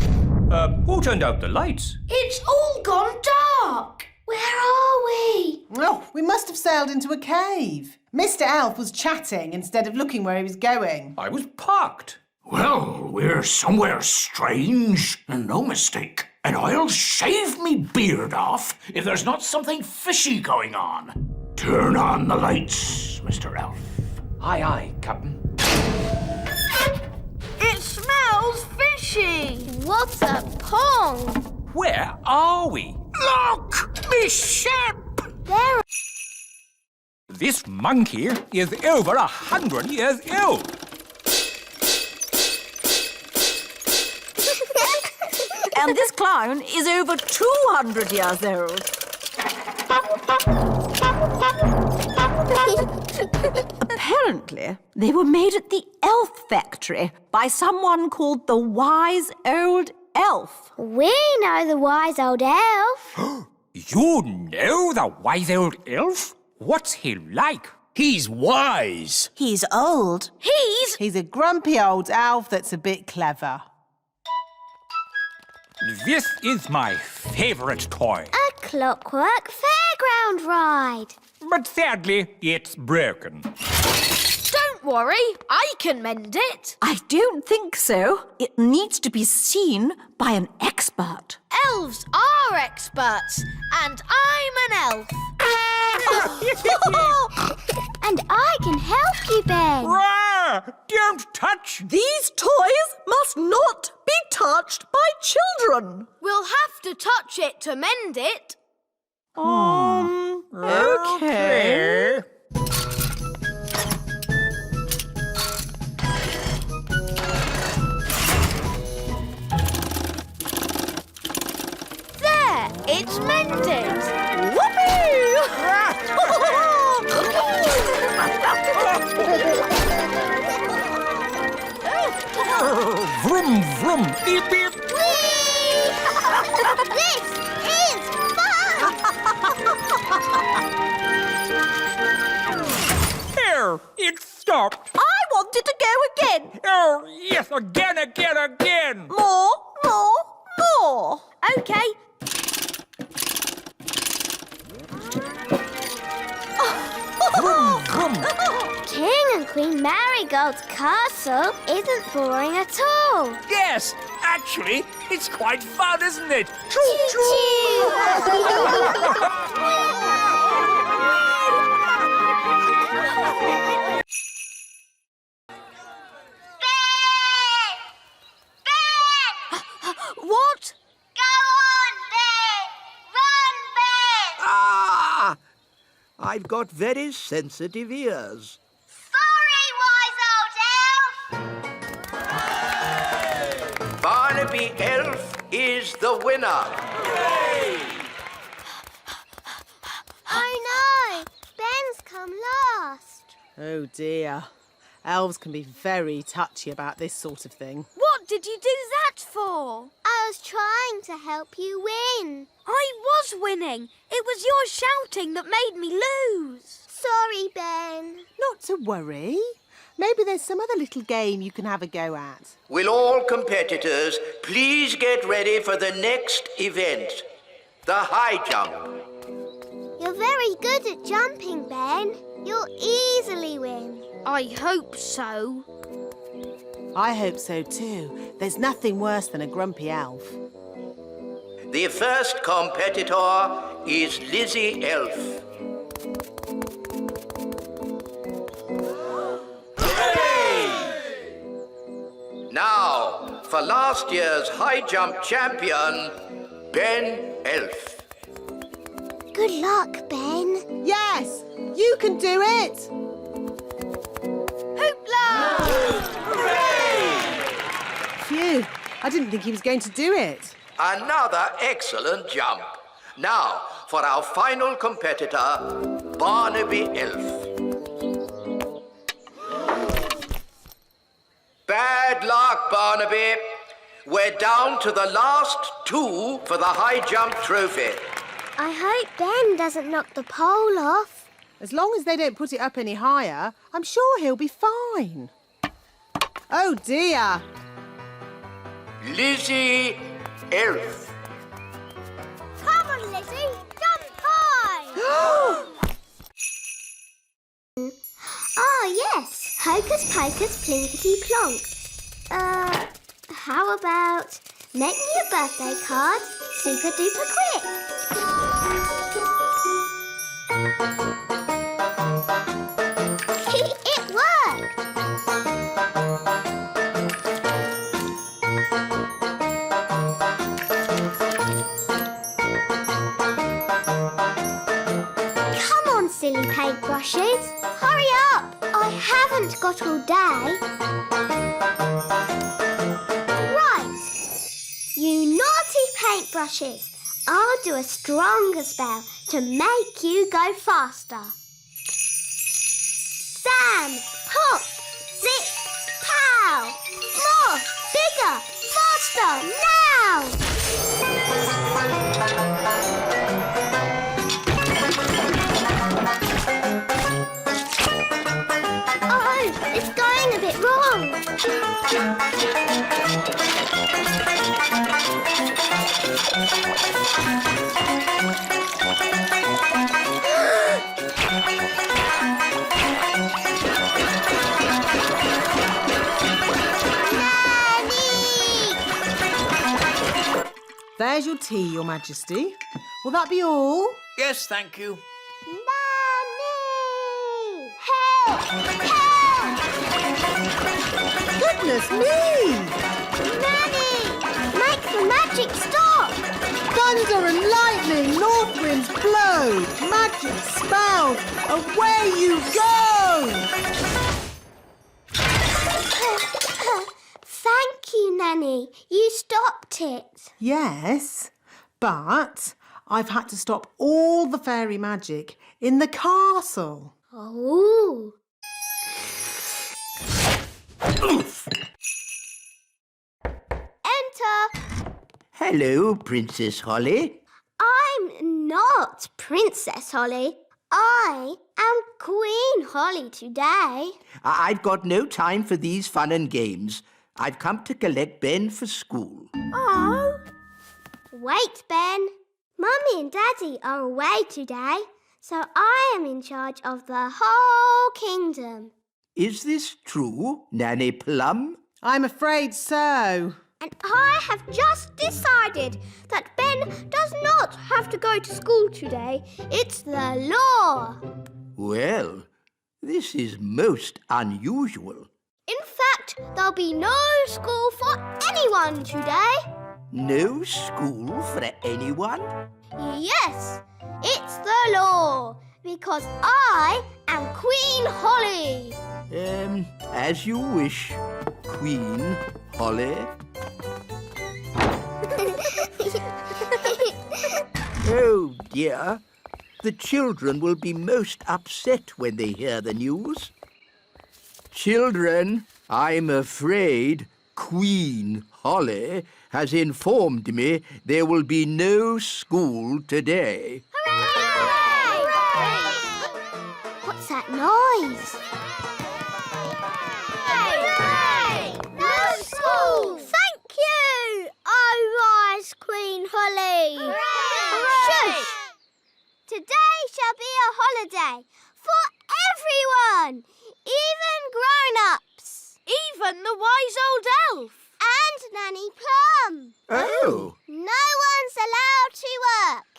S6: Who turned out the lights?
S2: It's all gone dark.
S1: Where are we?
S4: Oh, we must have sailed into a cave. Mr. Elf was chatting instead of looking where he was going.
S6: I was parked.
S9: Well, we're somewhere strange, and no mistake. And I'll shave me beard off if there's not something fishy going on. Turn on the lights, Mr. Elf.
S6: Aye, aye, Captain.
S2: It smells fishy.
S1: What a pong!
S6: Where are we?
S9: Look! Me ship!
S1: There.
S6: This monkey is over 100 years old.
S11: And this clown is over 200 years old. Apparently, they were made at the elf factory by someone called the Wise Old Elf.
S1: We know the wise old elf.
S6: You know the wise old elf? What's he like?
S17: He's wise.
S12: He's old.
S4: He's a grumpy old elf that's a bit clever.
S6: This is my favourite toy.
S1: A clockwork fairground ride.
S6: But sadly, it's broken.
S2: Don't worry, I can mend it.
S11: I don't think so. It needs to be seen by an expert.
S2: Elves are experts, and I'm an elf.
S1: And I can help you, Ben.
S6: Rah! Don't touch!
S11: These toys must not be touched by children.
S2: We'll have to touch it to mend it.
S11: Okay.
S2: There, it's mended.
S6: Vroom, vroom, beep, beep.
S1: This is fun!
S6: There, it stopped.
S11: I want it to go again.
S6: Oh, yes, again.
S11: More.
S2: Okay.
S6: Vroom, vroom.
S1: King and Queen Marigold's castle isn't boring at all.
S17: Yes, actually, it's quite fun, isn't it?
S2: What?
S1: Go on, Ben! Run, Ben!
S5: Ah! I've got very sensitive ears.
S1: Sorry, wise old elf!
S5: Barnaby Elf is the winner.
S1: Oh no! Ben's come last.
S4: Oh dear. Elves can be very touchy about this sort of thing.
S2: What did you do that for?
S1: I was trying to help you win.
S2: I was winning. It was your shouting that made me lose.
S1: Sorry, Ben.
S4: Not to worry. Maybe there's some other little game you can have a go at.
S5: Will all competitors please get ready for the next event? The high jump.
S1: You're very good at jumping, Ben. You'll easily win.
S2: I hope so.
S4: I hope so too. There's nothing worse than a grumpy elf.
S5: The first competitor is Lizzie Elf. Now, for last year's high jump champion, Ben Elf.
S16: Good luck, Ben.
S4: Yes, you can do it.
S1: Hoopla!
S4: Phew, I didn't think he was going to do it.
S5: Another excellent jump. Now, for our final competitor, Barnaby Elf. Bad luck, Barnaby. We're down to the last two for the high jump trophy.
S16: I hope Ben doesn't knock the pole off.
S4: As long as they don't put it up any higher, I'm sure he'll be fine. Oh, dear.
S5: Lizzie Elf.
S16: Come on, Lizzie. Jump high. Yes. Hocus pocus plinkety plonk. How about make me a birthday card super duper quick? It worked! Come on, silly paintbrushes. Hurry up! I haven't got all day. Right. You naughty paintbrushes. I'll do a stronger spell to make you go faster. Sam, pop, zip, pow! More, bigger, faster, now! Oh, it's going a bit wrong.
S4: There's your tea, Your Majesty. Will that be all?
S17: Yes, thank you.
S16: Nanny! Help! Help!
S4: Goodness me!
S16: Nanny! Make the magic stop!
S4: Thunder and lightning, north winds blow, magic spells, away you go!
S16: Thank you, Nanny. You stopped it.
S4: Yes, but I've had to stop all the fairy magic in the castle.
S16: Oh.
S5: Oof.
S16: Enter.
S5: Hello, Princess Holly.
S16: I'm not Princess Holly. I am Queen Holly today.
S5: I've got no time for these fun and games. I've come to collect Ben for school.
S16: Oh. Wait, Ben. Mummy and Daddy are away today, so I am in charge of the whole kingdom.
S5: Is this true, Nanny Plum?
S4: I'm afraid so.
S16: And I have just decided that Ben does not have to go to school today. It's the law.
S5: Well, this is most unusual.
S16: In fact, there'll be no school for anyone today.
S5: No school for anyone?
S16: Yes, it's the law, because I am Queen Holly.
S5: As you wish, Queen Holly. Oh, dear. The children will be most upset when they hear the news. Children, I'm afraid Queen Holly has informed me there will be no school today.
S16: Hooray! Hooray! What's that noise? Hooray! No school! Thank you! Oh, rise, Queen Holly! Hooray! Shush! Today shall be a holiday for everyone, even grown-ups.
S2: Even the wise old elf.
S16: And Nanny Plum.
S5: Oh.
S16: No one's allowed to work.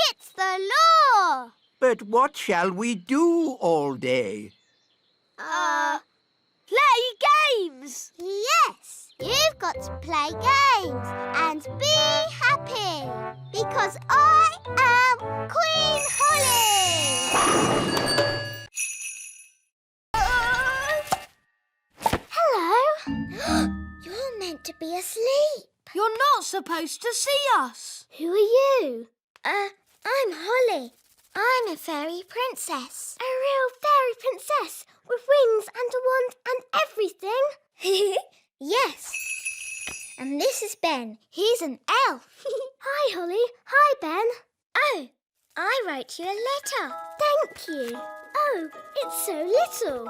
S16: It's the the law.
S5: But what shall we do all day?
S2: Play games!
S16: Yes, you've got to play games and be happy because I am Queen Holly. Hello. You're meant to be asleep.
S2: You're not supposed to see us.
S16: Who are you? I'm Holly. I'm a fairy princess. A real fairy princess with wings and a wand and everything. Yes. And this is Ben. He's an elf. Hi, Holly. Hi, Ben. Oh, I wrote you a letter. Thank you. Oh, it's so little.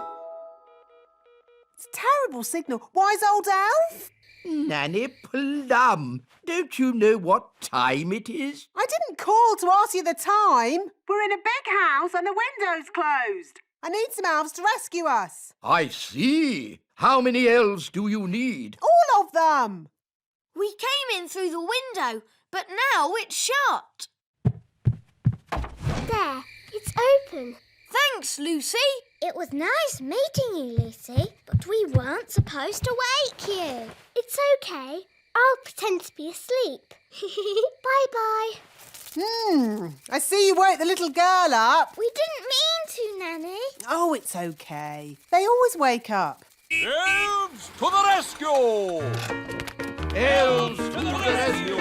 S4: It's a terrible signal. Wise old elf?
S5: Nanny Plum, don't you know what time it is?
S4: I didn't call to ask you the time. We're in a big house and the window's closed. I need some elves to rescue us.
S5: I see. How many elves do you need?
S4: All of them.
S2: We came in through the window, but now it's shut.
S16: There, it's open.
S2: Thanks, Lucy.
S16: It was nice meeting you, Lucy, but we weren't supposed to wake you. It's okay. I'll pretend to be asleep. Bye-bye.
S4: I see you woke the little girl up.
S16: We didn't mean to, Nanny.
S4: Oh, it's okay. They always wake up.
S8: Elves to the rescue!
S5: Elves to the rescue!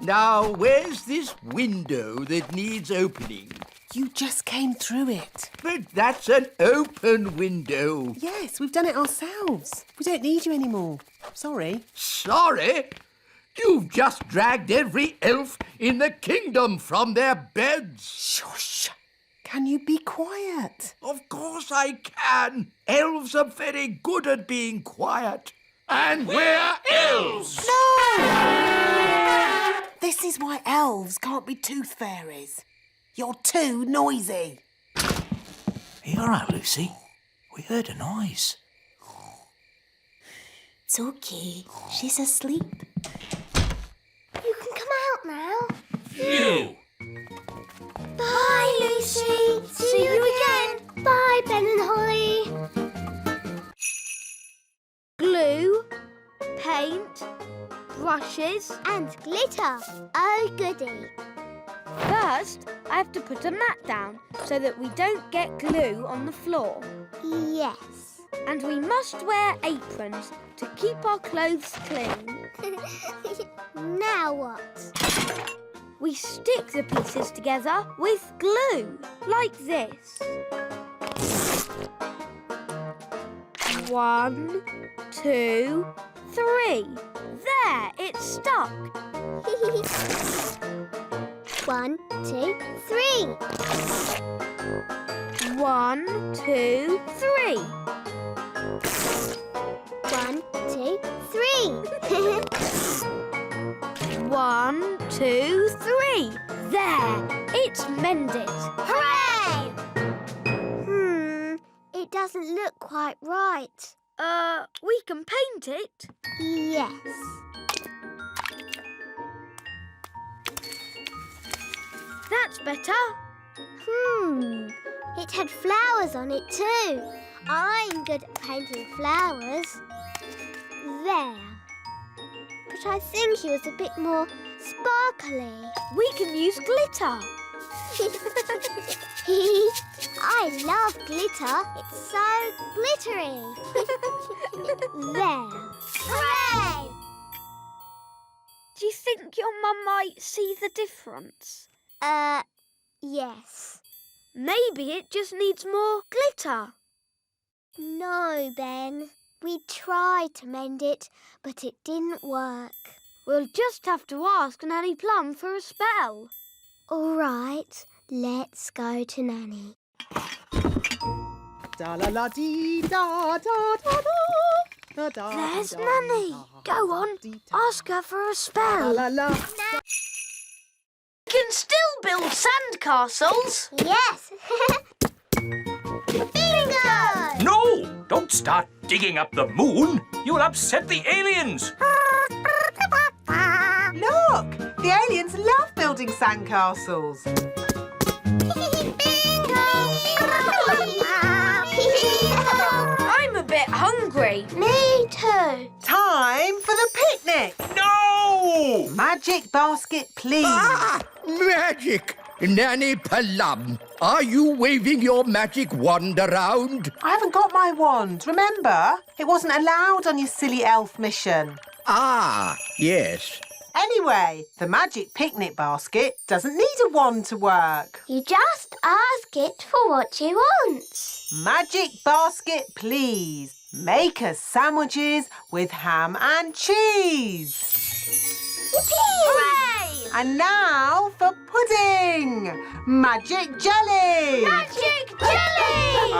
S5: Now, where's this window that needs opening?
S4: You just came through it.
S5: But that's an open window.
S4: Yes, we've done it ourselves. We don't need you anymore. Sorry.
S5: Sorry? You've just dragged every elf in the kingdom from their beds.
S4: Shush. Can you be quiet?
S5: Of course I can. Elves are very good at being quiet. And we're elves!
S4: No! This is why elves can't be tooth fairies. You're too noisy.
S17: Are you all right, Lucy? We heard a noise.
S12: It's okay. She's asleep.
S16: You can come out now.
S8: You!
S16: Bye, Lucy. See you again. Bye, Ben and Holly.
S2: Glue, paint, brushes.
S16: And glitter. Oh, goody.
S2: First, I have to put a mat down so that we don't get glue on the floor.
S16: Yes.
S2: And we must wear aprons to keep our clothes clean.
S16: Now what?
S2: We stick the pieces together with glue, like this. 1, 2, 3. There, it's stuck.
S16: 1, 2, 3.
S2: 1, 2, 3.
S16: 1, 2, 3.
S2: 1, 2, 3. There, it's mended.
S16: Hooray! It doesn't look quite right.
S2: We can paint it.
S16: Yes.
S2: That's better.
S16: It had flowers on it too. I'm good at painting flowers. There. But I think he was a bit more sparkly.
S2: We can use glitter.
S16: I love glitter. It's so glittery. There. Hooray!
S2: Do you think your mum might see the difference?
S16: Yes.
S2: Maybe it just needs more glitter.
S16: No, Ben. We tried to mend it, but it didn't work.
S2: We'll just have to ask Nanny Plum for a spell.
S16: All right, let's go to Nanny.
S2: There's Nanny. Go on, ask her for a spell. We can still build sandcastles.
S16: Yes. Bingo!
S6: No! Don't start digging up the moon. You'll upset the aliens.
S4: building sandcastles.
S2: I'm a bit hungry.
S1: Me too.
S4: Time for the picnic.
S17: No!
S4: Magic basket, please.
S19: Magic! Nanny Plum, are you waving your magic wand around?
S4: I haven't got my wand, remember? It wasn't allowed on your silly elf mission.
S19: Ah, yes.
S4: Anyway, the magic picnic basket doesn't need a wand to work.
S1: You just ask it for what you want.
S4: Magic basket, please. Make us sandwiches with ham and cheese.
S1: Hooray!
S4: And now for pudding. Magic jelly.
S1: Magic jelly!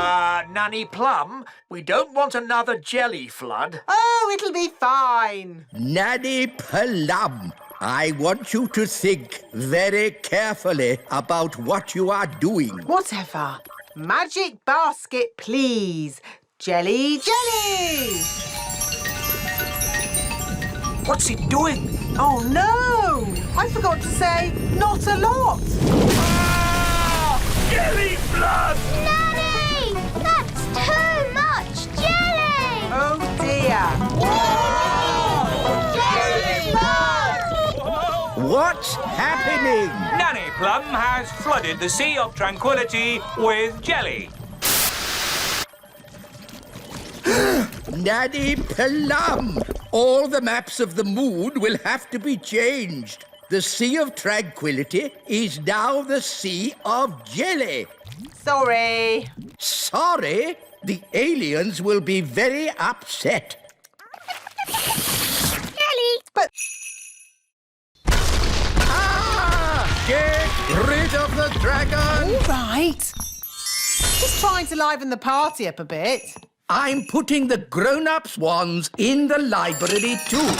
S17: Nanny Plum, we don't want another jelly flood.
S4: Oh, it'll be fine.
S19: Nanny Plum, I want you to think very carefully about what you are doing.
S4: Whatever. Magic basket, please. Jelly, jelly.
S17: What's it doing?
S4: Oh, no! I forgot to say not a lot.
S17: Jelly flood!
S1: Nanny! That's too much jelly!
S4: Oh, dear.
S1: Jelly flood!
S19: What's happening?
S6: Nanny Plum has flooded the Sea of Tranquility with jelly.
S19: Nanny Plum, all the maps of the moon will have to be changed. The Sea of Tranquility is now the Sea of Jelly.
S4: Sorry.
S19: Sorry? The aliens will be very upset.
S1: Jelly!
S4: But...
S19: Get rid of the dragon!
S4: All right. Just trying to liven the party up a bit.
S19: I'm putting the grown-ups' wands in the library too.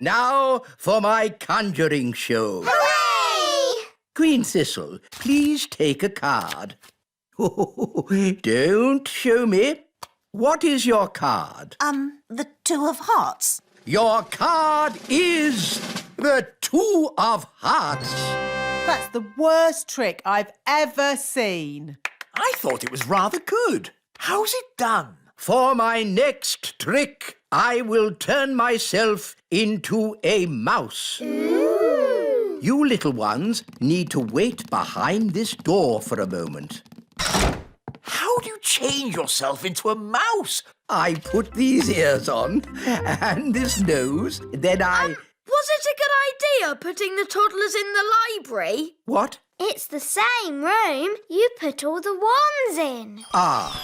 S19: Now for my conjuring show.
S1: Hooray!
S19: Queen Thistle, please take a card. Don't show me. What is your card?
S18: The Two of Hearts.
S19: Your card is the Two of Hearts.
S4: That's the worst trick I've ever seen.
S17: I thought it was rather good. How's it done?
S19: For my next trick, I will turn myself into a mouse.
S1: Ooh.
S19: You little ones need to wait behind this door for a moment.
S17: How do you change yourself into a mouse?
S19: I put these ears on and this nose, then I...
S2: Was it a good idea putting the toddlers in the library?
S19: What?
S1: It's the same room you put all the wands in.
S19: Ah.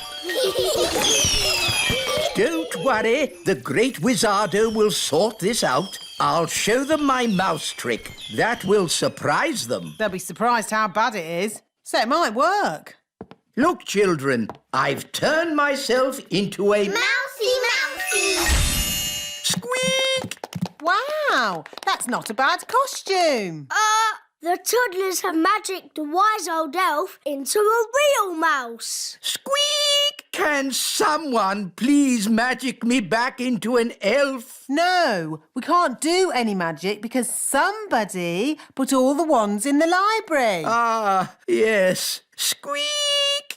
S19: Don't worry, the great Wizardo will sort this out. I'll show them my mouse trick. That will surprise them.
S4: They'll be surprised how bad it is. So it might work.
S19: Look, children, I've turned myself into a...
S1: Mousy!
S19: Squeak!
S4: Wow, that's not a bad costume.
S2: The toddlers have magicked the wise old elf into a real mouse.
S19: Squeak! Can someone please magic me back into an elf?
S4: No, we can't do any magic because somebody put all the wands in the library.
S19: Ah, yes. Squeak!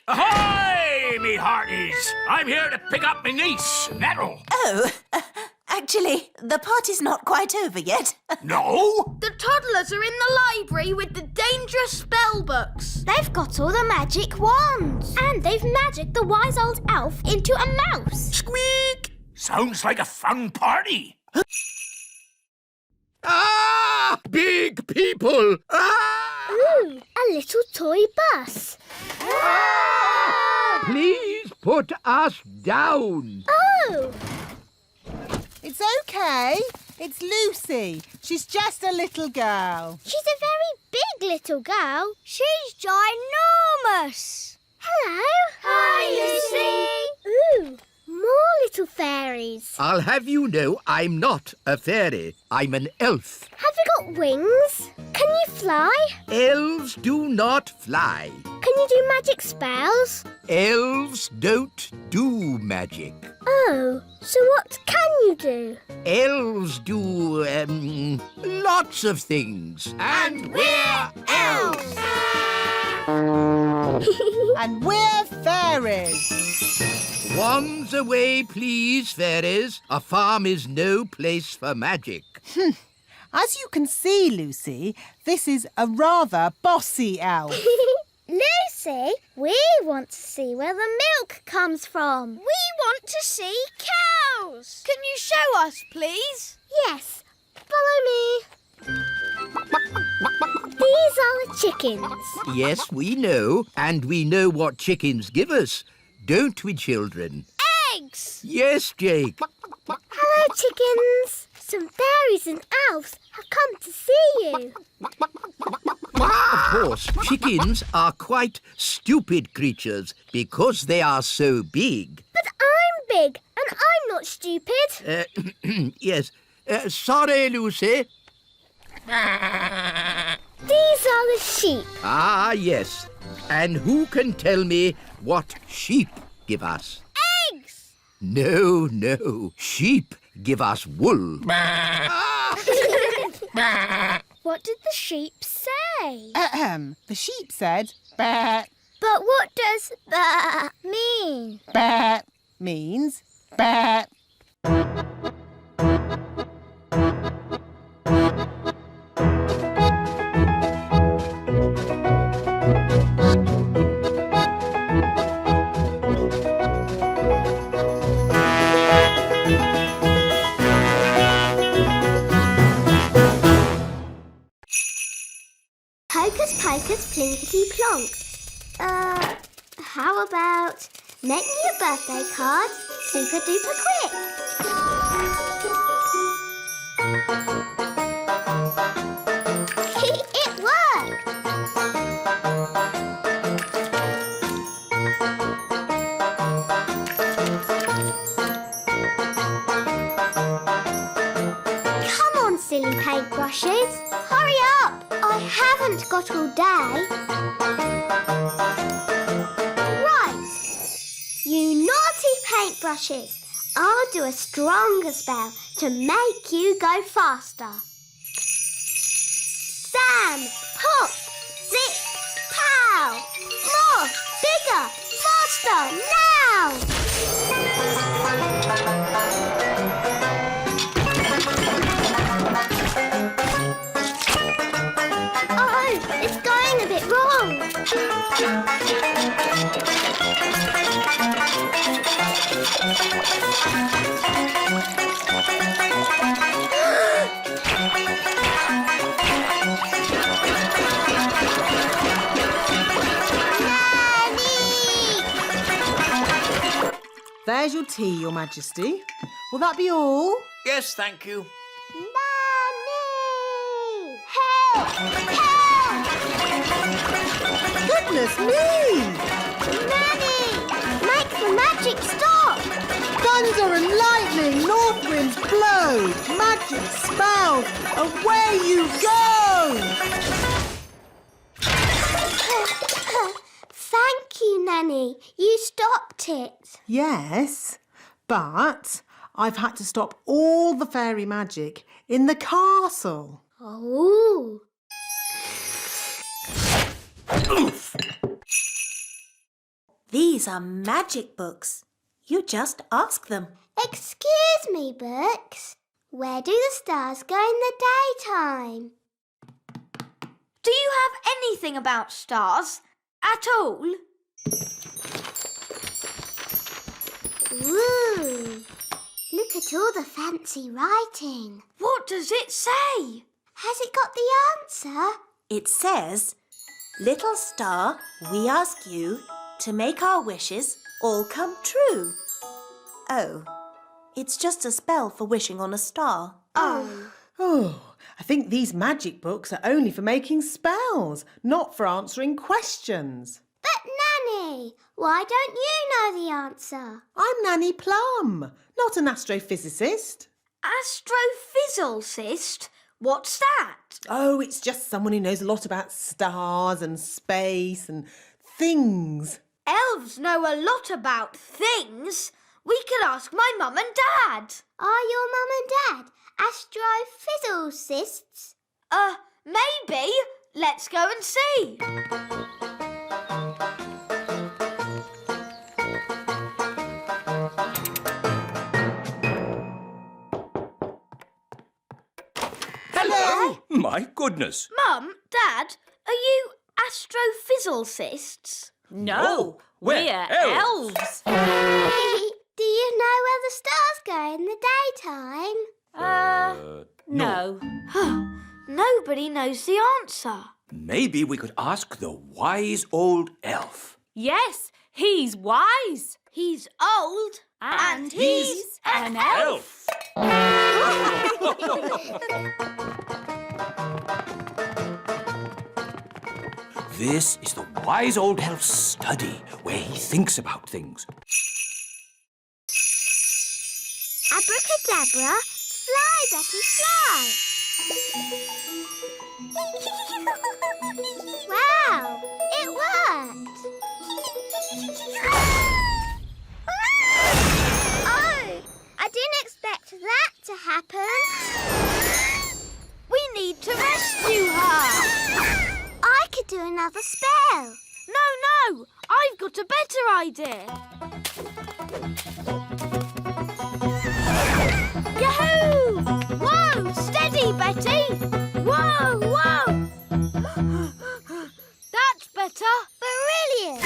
S8: Ahoy, me hearties! I'm here to pick up my niece, Neville.
S18: Oh, actually, the party's not quite over yet.
S8: No?
S2: The toddlers are in the library with the dangerous spell books.
S1: They've got all the magic wands. And they've magicked the wise old elf into a mouse.
S19: Squeak!
S8: Sounds like a fun party.
S19: Ah! Big people! Ah!
S1: Ooh, a little toy bus.
S19: Please put us down.
S1: Oh!
S4: It's okay. It's Lucy. She's just a little girl.
S1: She's a very big little girl. She's ginormous. Hello. Hi, Lucy. Ooh, more little fairies.
S19: I'll have you know I'm not a fairy. I'm an elf.
S1: Have you
S16: got wings? Can you fly?
S5: Elves do not fly.
S16: Can you do magic spells?
S5: Elves don't do magic.
S16: Oh, so what can you do?
S5: Elves do, lots of things. And we're elves!
S4: And we're fairies.
S5: Wands away, please, fairies. A farm is no place for magic.
S4: As you can see, Lucy, this is a rather bossy elf.
S16: Lucy, we want to see where the milk comes from. We want to see cows.
S2: Can you show us, please?
S16: Yes, follow me. These are the chickens.
S5: Yes, we know. And we know what chickens give us. Don't we, children?
S16: Eggs.
S5: Yes, Jake.
S16: Hello, chickens. Some fairies and elves have come to see you.
S5: Of course, chickens are quite stupid creatures because they are so big.
S16: But I'm big and I'm not stupid.
S5: Yes. Sorry, Lucy.
S16: These are the sheep.
S5: Ah, yes. And who can tell me what sheep give us?
S16: Eggs.
S5: No. Sheep give us wool.
S16: What did the sheep say?
S4: The sheep said, "Bah."
S16: But what does that mean?
S4: Bah means bah.
S16: Hocus pocus plinkety plonk. How about make me a birthday card super duper quick? It worked! Come on, silly paintbrushes. Hurry up! I haven't got all day. Right. You naughty paintbrushes. I'll do a stronger spell to make you go faster. Sam, pop, zip, pow. More, bigger, faster, now! It's going a bit wrong.
S4: There's your tea, Your Majesty. Will that be all?
S17: Yes, thank you.
S16: Nanny! Help! Help!
S4: Goodness me!
S16: Nanny! Make the magic stop!
S4: Thunder and lightning, north winds blow, magic spells, away you go!
S16: Thank you, Nanny. You stopped it.
S4: Yes, but I've had to stop all the fairy magic in the castle.
S16: Oh.
S12: These are magic books. You just ask them.
S16: Excuse me, books. Where do the stars go in the daytime?
S2: Do you have anything about stars at all?
S16: Ooh, look at all the fancy writing.
S2: What does it say?
S16: Has it got the answer?
S12: It says, "Little star, we ask you to make our wishes all come true." Oh, it's just a spell for wishing on a star.
S16: Oh.
S4: Oh, I think these magic books are only for making spells, not for answering questions.
S16: But Nanny, why don't you know the answer?
S4: I'm Nanny Plum, not an astrophysicist.
S2: Astrophysicist? What's that?
S20: Oh, it's just someone who knows a lot about stars and space and things.
S2: Elves know a lot about things. We could ask my mum and dad.
S16: Are your mum and dad astrophysicists?
S2: Maybe. Let's go and see.
S6: Hello! My goodness.
S2: Mum, Dad, are you astrophysicists?
S6: No, we're elves.
S16: Do you know where the stars go in the daytime?
S13: No.
S2: Nobody knows the answer.
S6: Maybe we could ask the wise old elf.
S13: Yes, he's wise.
S2: He's old.
S13: And he's an elf.
S6: This is the wise old elf's study, where he thinks about things.
S16: Abracadabra, fly, Betty, fly. Wow, it worked. Oh, I didn't expect that to happen.
S2: We need to rescue her.
S16: I could do another spell.
S2: No, I've got a better idea. Yahoo! Whoa, steady, Betty. Whoa. That's better.
S16: Brilliant.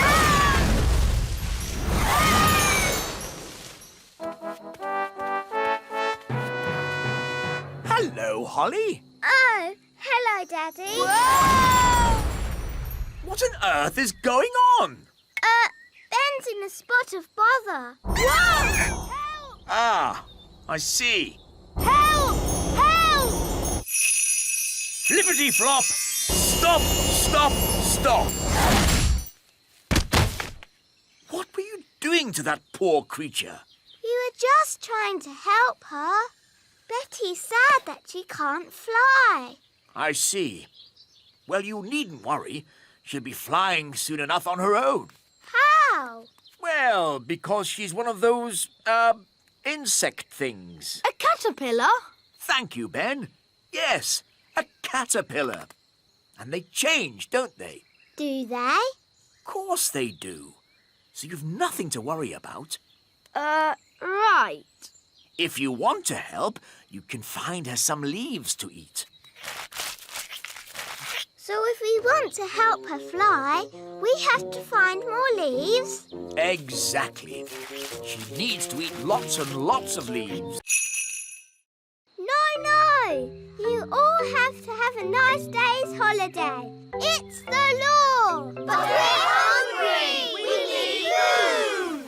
S17: Hello, Holly.
S16: Oh, hello, Daddy.
S2: Whoa!
S17: What on earth is going on?
S16: Ben's in a spot of bother.
S2: Whoa!
S17: Ah, I see.
S2: Help!
S17: Flippity-flop! Stop! What were you doing to that poor creature?
S16: You were just trying to help her. Betty's sad that she can't fly.
S17: I see. Well, you needn't worry. She'll be flying soon enough on her own.
S16: How?
S17: Well, because she's one of those, insect things.
S2: A caterpillar?
S17: Thank you, Ben. Yes, a caterpillar. And they change, don't they?
S16: Do they?
S17: Of course they do. So you've nothing to worry about.
S2: Right.
S17: If you want to help, you can find her some leaves to eat.
S16: So if we want to help her fly, we have to find more leaves?
S17: Exactly. She needs to eat lots and lots of leaves.
S16: No. You all have to have a nice day's holiday. It's the law. But we're hungry. We need food.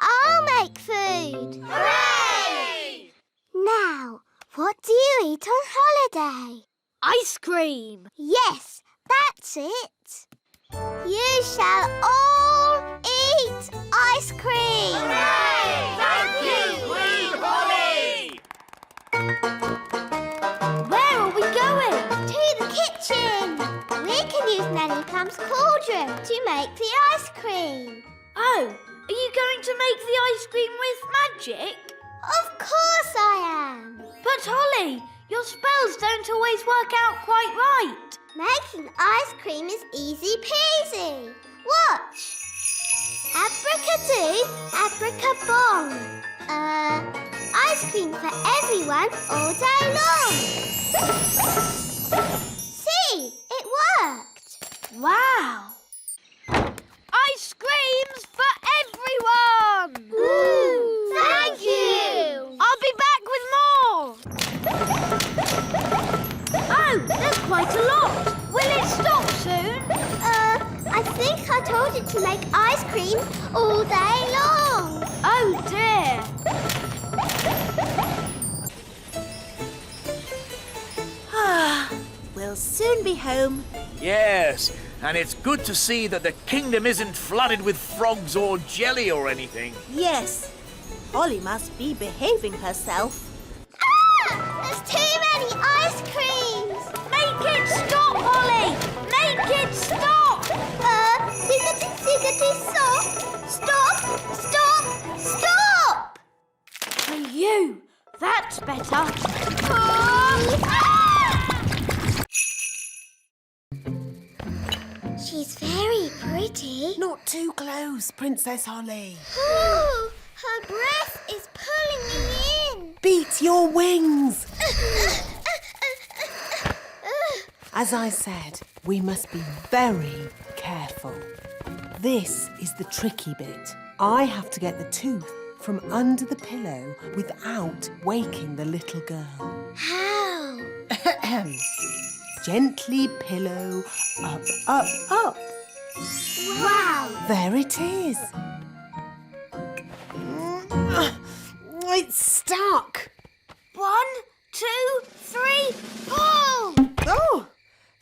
S16: I'll make food. Hooray! Now, what do you eat on holiday?
S2: Ice cream.
S16: Yes, that's it. You shall all eat ice cream.
S17: Hooray! Thank you, Queen Holly!
S2: Where are we going?
S16: To the kitchen. We can use Nanny Plum's cauldron to make the ice cream.
S2: Oh, are you going to make the ice cream with magic?
S16: Of course I am.
S2: But Holly, your spells don't always work out quite right.
S16: Making ice cream is easy peasy. Watch. Abracadoo, abracabong. Ice cream for everyone all day long. See, it worked.
S2: Wow. Ice creams for everyone!
S16: Ooh, thank you!
S2: I'll be back with more! Oh, there's quite a lot! Will it stop soon?
S16: I think I told it to make ice cream all day long.
S2: Oh dear!
S12: We'll soon be home.
S17: Yes, and it's good to see that the kingdom isn't flooded with frogs or jelly or anything.
S12: Yes, Holly must be behaving herself.
S16: There's too many She's very pretty.
S20: Not too close, Princess Holly.
S16: Ooh, her breath is pulling me in.
S20: Beat your wings. As I said, we must be very careful. This is the tricky bit. I have to get the tooth from under the pillow without waking the little girl.
S16: How?
S20: Gently pillow up, up, up.
S16: Wow.
S20: There it is. It's stuck.
S16: 1, 2, 3, pull!
S20: Oh,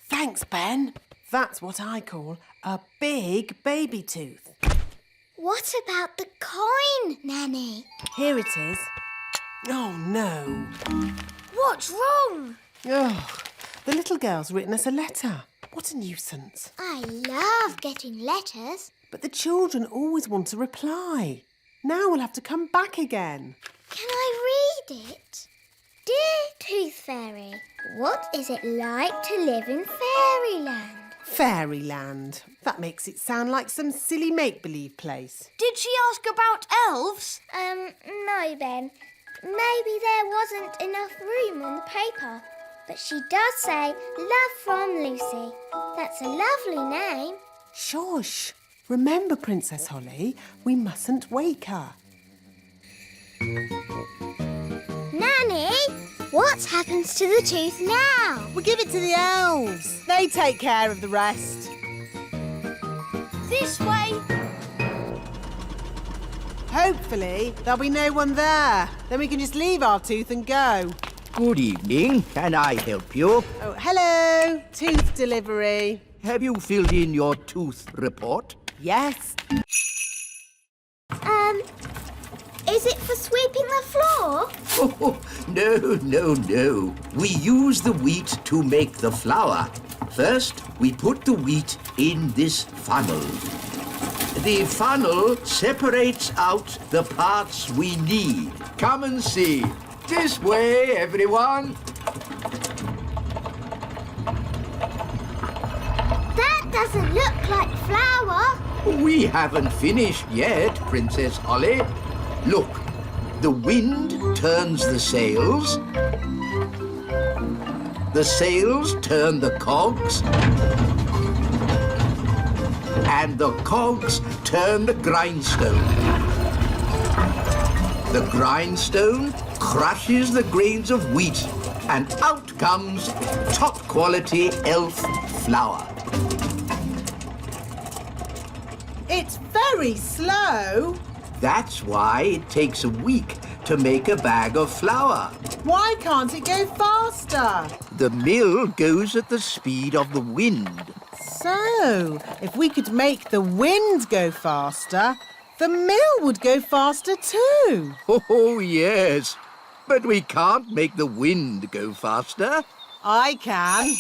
S20: thanks, Ben. That's what I call a big baby tooth.
S16: What about the coin, Nanny?
S20: Here it is. Oh, no.
S16: What's wrong?
S20: Oh, the little girl's written us a letter. What a nuisance.
S16: I love getting letters.
S20: But the children always want a reply. Now we'll have to come back again.
S16: Can I read it? Dear Tooth Fairy, what is it like to live in fairyland?
S20: Fairyland. That makes it sound like some silly make-believe place.
S2: Did she ask about elves?
S16: No, Ben. Maybe there wasn't enough room on the paper. But she does say, love from Lucy. That's a lovely name.
S20: Shush. Remember, Princess Holly, we mustn't wake her.
S16: Nanny, what happens to the tooth now?
S20: We'll give it to the elves. They take care of the rest.
S2: This way.
S20: Hopefully, there'll be no one there. Then we can just leave our tooth and go.
S5: Good evening. Can I help you?
S20: Oh, hello. Tooth delivery.
S5: Have you filled in your tooth report?
S20: Yes.
S16: Is it for sweeping the floor?
S5: Oh, no. We use the wheat to make the flour. First, we put the wheat in this funnel. The funnel separates out the parts we need. Come and see. This way, everyone.
S16: That doesn't look like flour.
S5: We haven't finished yet, Princess Holly. Look, the wind turns the sails. The sails turn the cogs. And the cogs turn the grindstone. The grindstone crushes the grains of wheat, and out comes top-quality elf flour.
S20: It's very slow.
S5: That's why it takes a week to make a bag of flour.
S20: Why can't it go faster?
S5: The mill goes at the speed of the wind.
S20: So, if we could make the wind go faster, the mill would go faster too.
S5: Oh, yes. But we can't make the wind go faster.
S20: I can.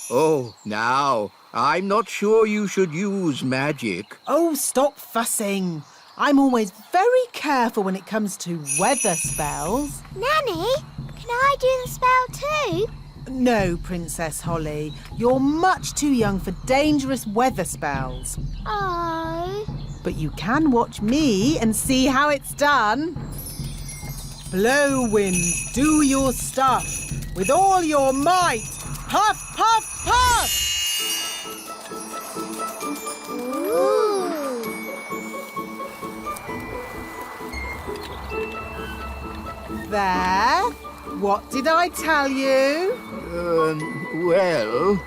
S5: Oh, now, I'm not sure you should use magic.
S20: Oh, stop fussing. I'm always very careful when it comes to weather spells.
S16: Nanny, can I do the spell too?
S20: No, Princess Holly. You're much too young for dangerous weather spells.
S16: Oh.
S20: But you can watch me and see how it's done. Blow, wind, do your stuff. With all your might. Puff, puff, puff!
S16: Ooh.
S20: There. What did I tell you?
S5: Well...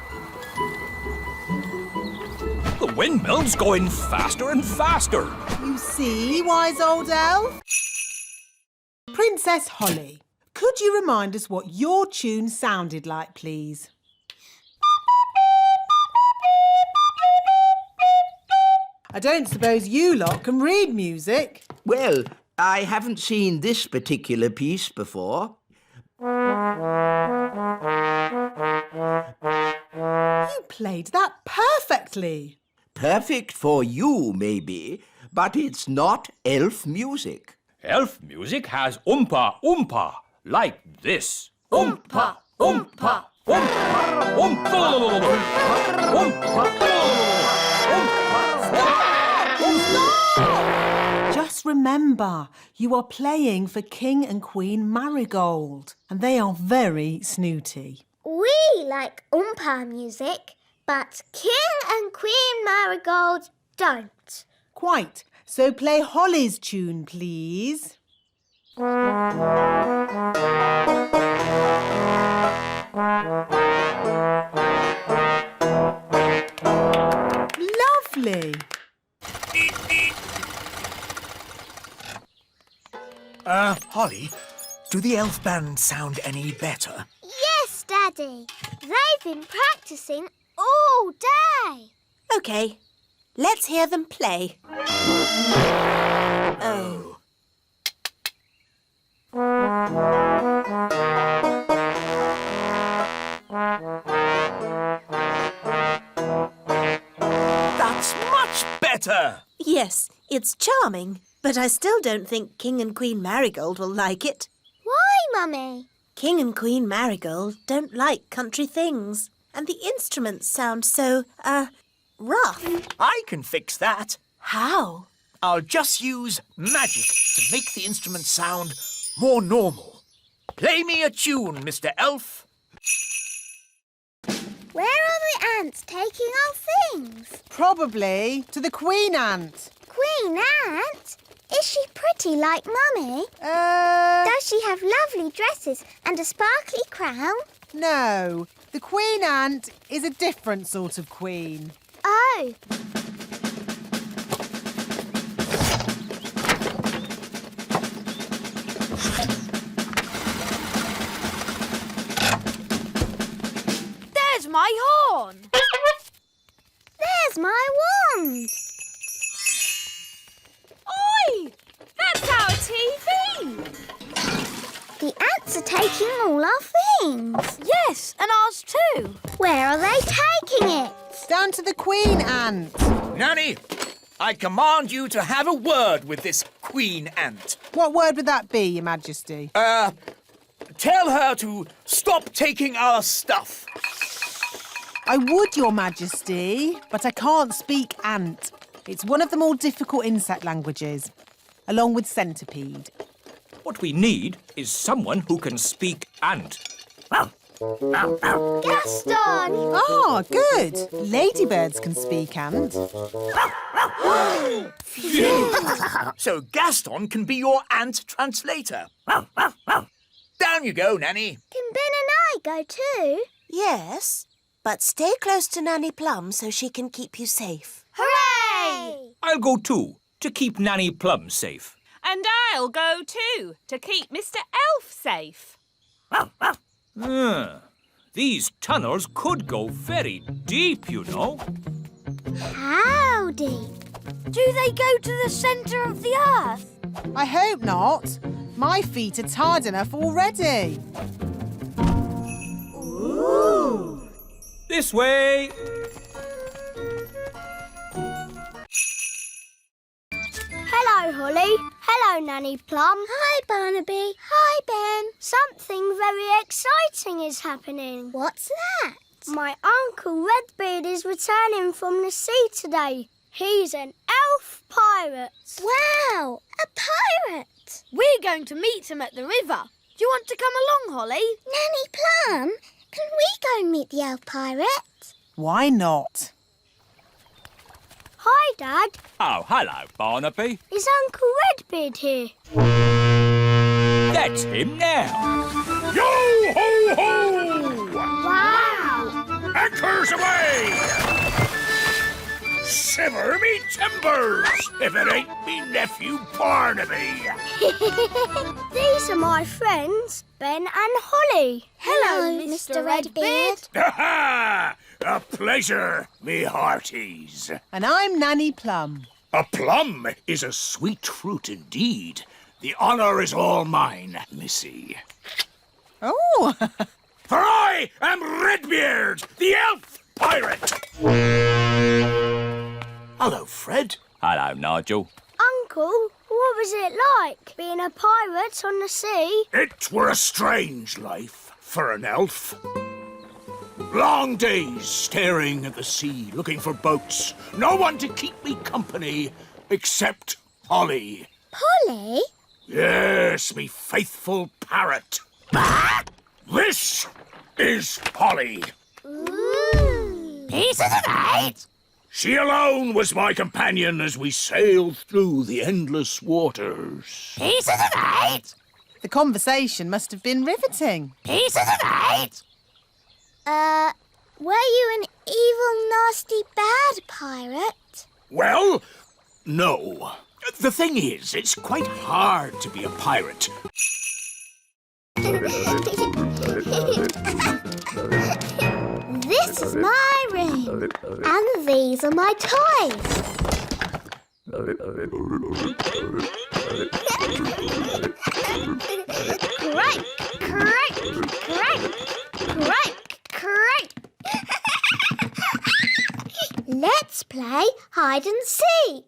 S6: The windmill's going faster and faster.
S20: You see, wise old elf? Princess Holly, could you remind us what your tune sounded like, please? I don't suppose you lot can read music.
S5: Well, I haven't seen this particular piece before.
S20: You played that perfectly.
S5: Perfect for you, maybe, but it's not elf music.
S6: Elf music has oompa oompa, like this. Oompa, oompa, oompa, oompa.
S20: Just remember, you are playing for King and Queen Marigold, and they are very snooty.
S16: We like Oompa music, but King and Queen Marigold don't.
S20: Quite. So play Holly's tune, please. Lovely.
S17: Holly, do the elf band sound any better?
S16: Yes, Daddy. They've been practicing all day.
S12: OK, let's hear them play. Oh.
S17: That's much better!
S12: Yes, it's charming, but I still don't think King and Queen Marigold will like it.
S16: Why, Mummy?
S12: King and Queen Marigold don't like country things, and the instruments sound so, rough.
S17: I can fix that.
S12: How?
S17: I'll just use magic to make the instrument sound more normal. Play me a tune, Mr. Elf.
S16: Where are the ants taking our things?
S4: Probably to the Queen Ant.
S16: Queen Ant? Is she pretty like Mummy? Does she have lovely dresses and a sparkly crown?
S4: No, the Queen Ant is a different sort of queen.
S16: Oh.
S2: There's my horn.
S16: There's my wand.
S2: Oi! That's our TV!
S16: The ants are taking all our things.
S2: Yes, and ours too.
S16: Where are they taking it?
S4: Down to the Queen Ant.
S17: Nanny, I command you to have a word with this Queen Ant.
S4: What word would that be, Your Majesty?
S17: Tell her to stop taking our stuff.
S4: I would, Your Majesty, but I can't speak ant. It's one of the more difficult insect languages, along with centipede.
S6: What we need is someone who can speak ant.
S16: Gaston!
S4: Ah, good. Ladybirds can speak ant.
S17: So Gaston can be your ant translator. Down you go, Nanny.
S16: Can Ben and I go too?
S12: Yes, but stay close to Nanny Plum so she can keep you safe.
S16: Hooray!
S6: I'll go too, to keep Nanny Plum safe.
S13: And I'll go too, to keep Mr. Elf safe.
S6: These tunnels could go very deep, you know.
S16: How deep?
S2: Do they go to the centre of the earth?
S4: I hope not. My feet are tired enough already.
S16: Ooh.
S6: This way.
S16: Hello, Holly. Hello, Nanny Plum. Hi, Barnaby. Hi, Ben. Something very exciting is happening. What's that? My Uncle Redbeard is returning from the sea today. He's an elf pirate. Wow, a pirate.
S2: We're going to meet him at the river. Do you want to come along, Holly?
S16: Nanny Plum, can we go and meet the elf pirate?
S4: Why not?
S16: Hi, Dad.
S6: Oh, hello, Barnaby.
S16: Is Uncle Redbeard here?
S6: That's him now.
S8: Yo-ho-ho!
S16: Wow!
S8: Anchors away! Shiver me timbers, if it ain't me nephew Barnaby.
S16: These are my friends, Ben and Holly.
S2: Hello, Mr. Redbeard.
S8: Ha-ha! A pleasure, me hearties.
S4: And I'm Nanny Plum.
S8: A plum is a sweet fruit indeed. The honour is all mine, missy.
S4: Oh!
S8: For I am Redbeard, the elf pirate. Hello, Fred.
S6: Hello, Nigel.
S16: Uncle, what was it like, being a pirate on the sea?
S8: It were a strange life,
S17: for an elf. Long days staring at the sea, looking for boats. No one to keep me company except Polly.
S16: Polly?
S17: Yes, me faithful parrot. This is Polly.
S16: Ooh.
S15: Piece of eight.
S17: She alone was my companion as we sailed through the endless waters.
S15: Piece of eight.
S4: The conversation must have been riveting.
S15: Piece of eight.
S16: Were you an evil, nasty, bad pirate?
S17: Well, no. The thing is, it's quite hard to be a pirate.
S16: This is my room, and these are my toys. Crank, crank, crank, crank, crank. Let's play hide and seek.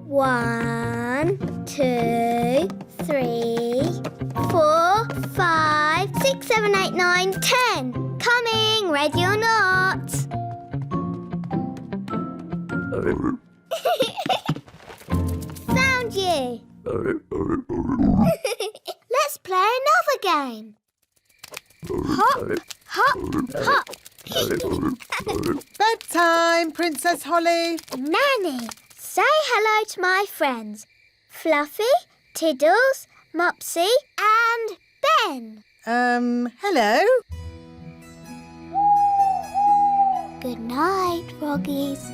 S16: 1, 2, 3, 4, 5, 6, 7, 8, 9, 10. Coming, ready or not? Found you. Let's play another game. Hop, hop, hop.
S4: Bedtime, Princess Holly.
S16: Nanny, say hello to my friends. Fluffy, Tiddles, Mopsy and Ben.
S4: Hello?
S16: Good night, Froggies.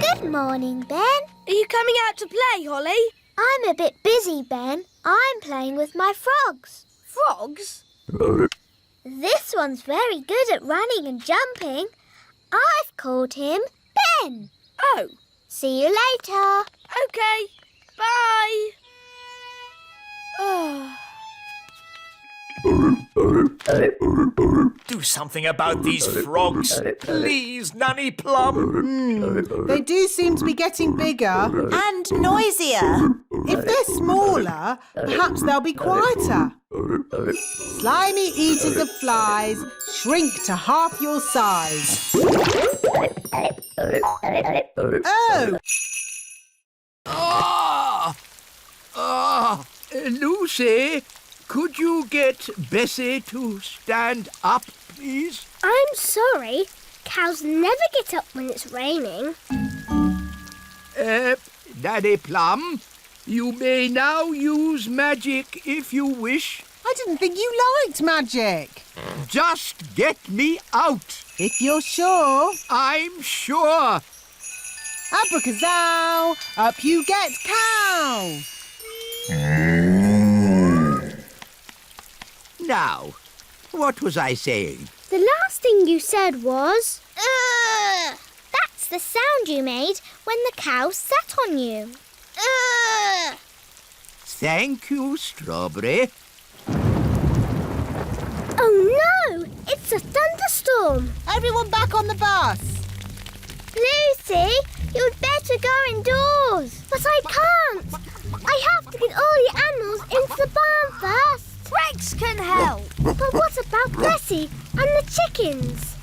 S16: Good morning, Ben.
S2: Are you coming out to play, Holly?
S16: I'm a bit busy, Ben. I'm playing with my frogs.
S2: Frogs?
S16: This one's very good at running and jumping. I've called him Ben.
S2: Oh.
S16: See you later.
S2: OK. Bye. Oh.
S17: Do something about these frogs, please, Nanny Plum.
S4: They do seem to be getting bigger.
S12: And noisier.
S4: If they're smaller, perhaps they'll be quieter. Slimy eaters of flies, shrink to half your size. Oh!
S19: Lucy, could you get Bessie to stand up, please?
S16: I'm sorry. Cows never get up when it's raining.
S19: Nanny Plum, you may now use magic if you wish.
S4: I didn't think you liked magic.
S19: Just get me out.
S4: If you're sure.
S19: I'm sure.
S4: Abracazoo, up you get, cow.
S5: Now, what was I saying?
S16: The last thing you said was... Ugh! That's the sound you made when the cow sat on you. Ugh!
S5: Thank you, Strawberry.
S16: Oh no! It's a thunderstorm!
S4: Everyone back on the bus.
S16: Lucy, you'd better go indoors. But I can't. I have to get all the animals into the barn first.
S2: Rex can help.
S16: But what about Bessie and the chickens?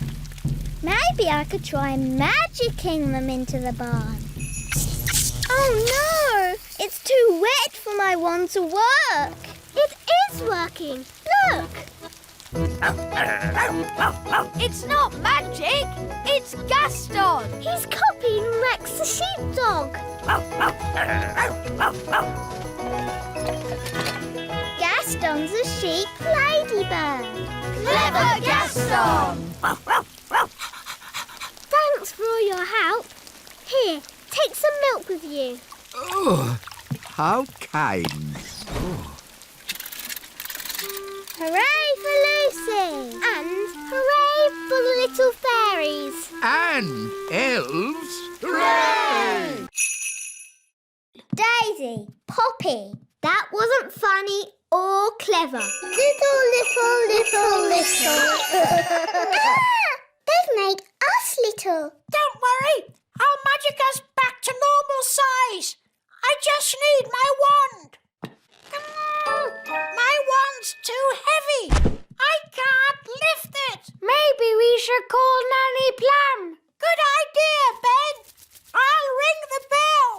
S16: Maybe I could try magicking them into the barn. Oh no! It's too wet for my wand to work. It is working. Look!
S2: It's not magic. It's Gaston.
S16: He's copying Rex the sheepdog. Gaston's a sheep ladybird.
S2: Clever Gaston!
S16: Thanks for all your help. Here, take some milk with you.
S5: Oh, how kind.
S16: Hooray for Lucy! And hooray for the little fairies!
S19: And elves.
S16: Hooray! Daisy, Poppy, that wasn't funny or clever. Little. They've made us little.
S2: Don't worry.
S21: I'll magic us back to normal size. I just need my wand. My wand's too heavy. I can't lift it.
S2: Maybe we should call Nanny Plum.
S21: Good idea, Ben. I'll ring the bell.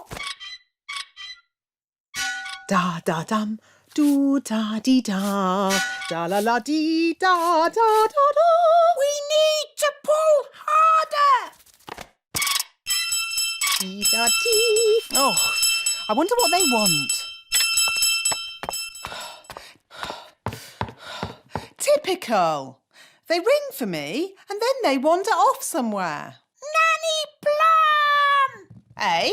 S4: Da da dum, do da dee da, da la la dee da da da da.
S21: We need to pull harder.
S4: Dee da dee. Oh, I wonder what they want. Typical. They ring for me and then they wander off somewhere.
S21: Nanny Plum!
S4: Eh?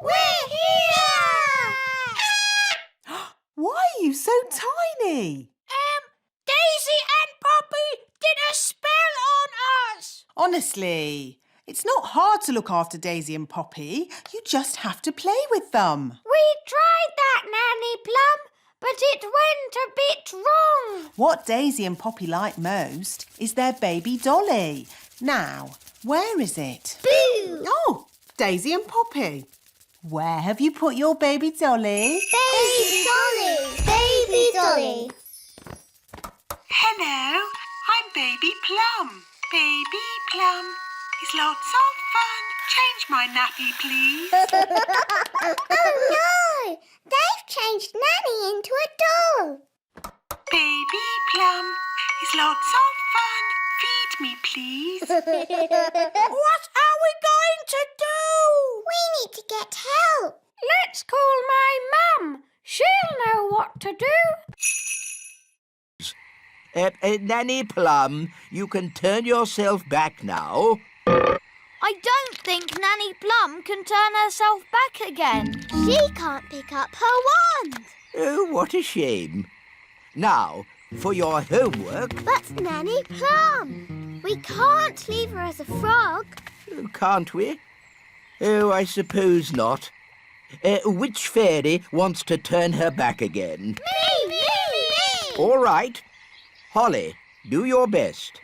S21: We're here!
S4: Why are you so tiny?
S21: Daisy and Poppy did a spell on us.
S4: Honestly, it's not hard to look after Daisy and Poppy. You just have to play with them.
S2: We tried that, Nanny Plum, but it went a bit wrong.
S4: What Daisy and Poppy like most is their baby dolly. Now, where is it?
S16: Boo!
S4: Oh, Daisy and Poppy. Where have you put your baby dolly?
S16: Baby Dolly! Baby Dolly!
S20: Hello, I'm Baby Plum. Baby Plum is lots of fun. Change my nappy, please.
S16: Oh no! They've changed Nanny into a doll.
S20: Baby Plum is lots of fun. Feed me, please.
S21: What are we going to do?
S16: We need to get help.
S2: Let's call my mum. She'll know what to do.
S5: Nanny Plum, you can turn yourself back now.
S2: I don't think Nanny Plum can turn herself back again.
S16: She can't pick up her wand.
S5: Oh, what a shame. Now, for your homework...
S16: But Nanny Plum, we can't leave her as a frog.
S5: Can't we? Oh, I suppose not. Which fairy wants to turn her back again?
S16: Me!
S5: All right. Holly, do your best.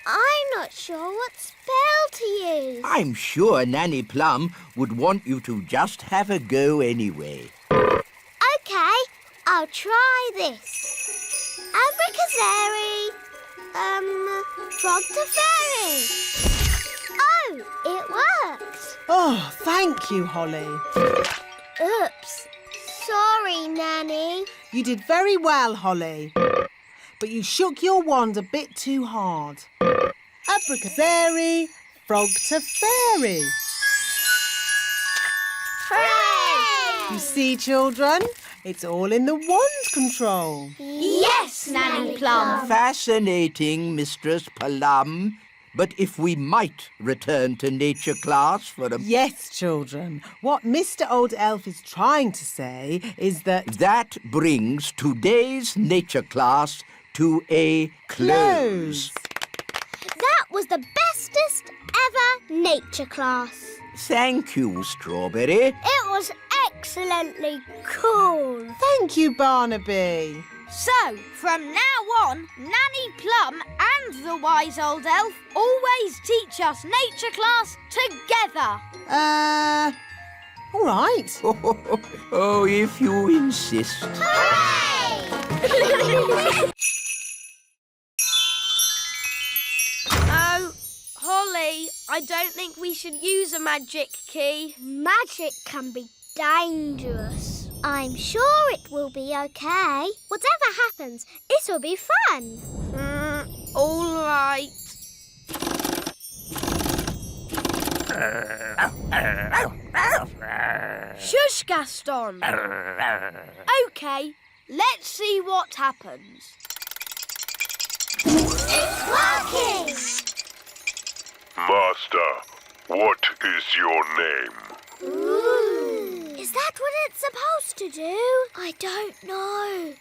S16: I'm not sure what spell to use.
S5: I'm sure Nanny Plum would want you to just have a go anyway.
S16: OK, I'll try this. Abracazeri, frog to fairy. Oh, it worked.
S4: Oh, thank you, Holly.
S16: Oops. Sorry, Nanny.
S4: You did very well, Holly. But you shook your wand a bit too hard. Abracazeri, frog to fairy.
S16: Hooray!
S4: You see, children, it's all in the wand control.
S2: Yes, Nanny Plum.
S5: Fascinating, Mistress Plum. But if we might return to nature class for a...
S4: Yes, children. What Mr. Old Elf is trying to say is that...
S5: That brings today's nature class to a close.
S16: That was the bestest ever nature class.
S5: Thank you, Strawberry.
S16: It was excellently cool.
S4: Thank you, Barnaby.
S2: So, from now on, Nanny Plum and the wise old elf always teach us nature class together.
S4: All right.
S5: Oh, if you insist.
S16: Hooray!
S2: Oh, Holly, I don't think we should use a magic key.
S16: Magic can be dangerous. I'm sure it will be okay. Whatever happens, it'll be fun.
S2: All right. Shush, Gaston. OK, let's see what happens.
S16: It's working!
S10: Master, what is your name?
S16: Ooh. Is that what it's supposed to do? I don't know.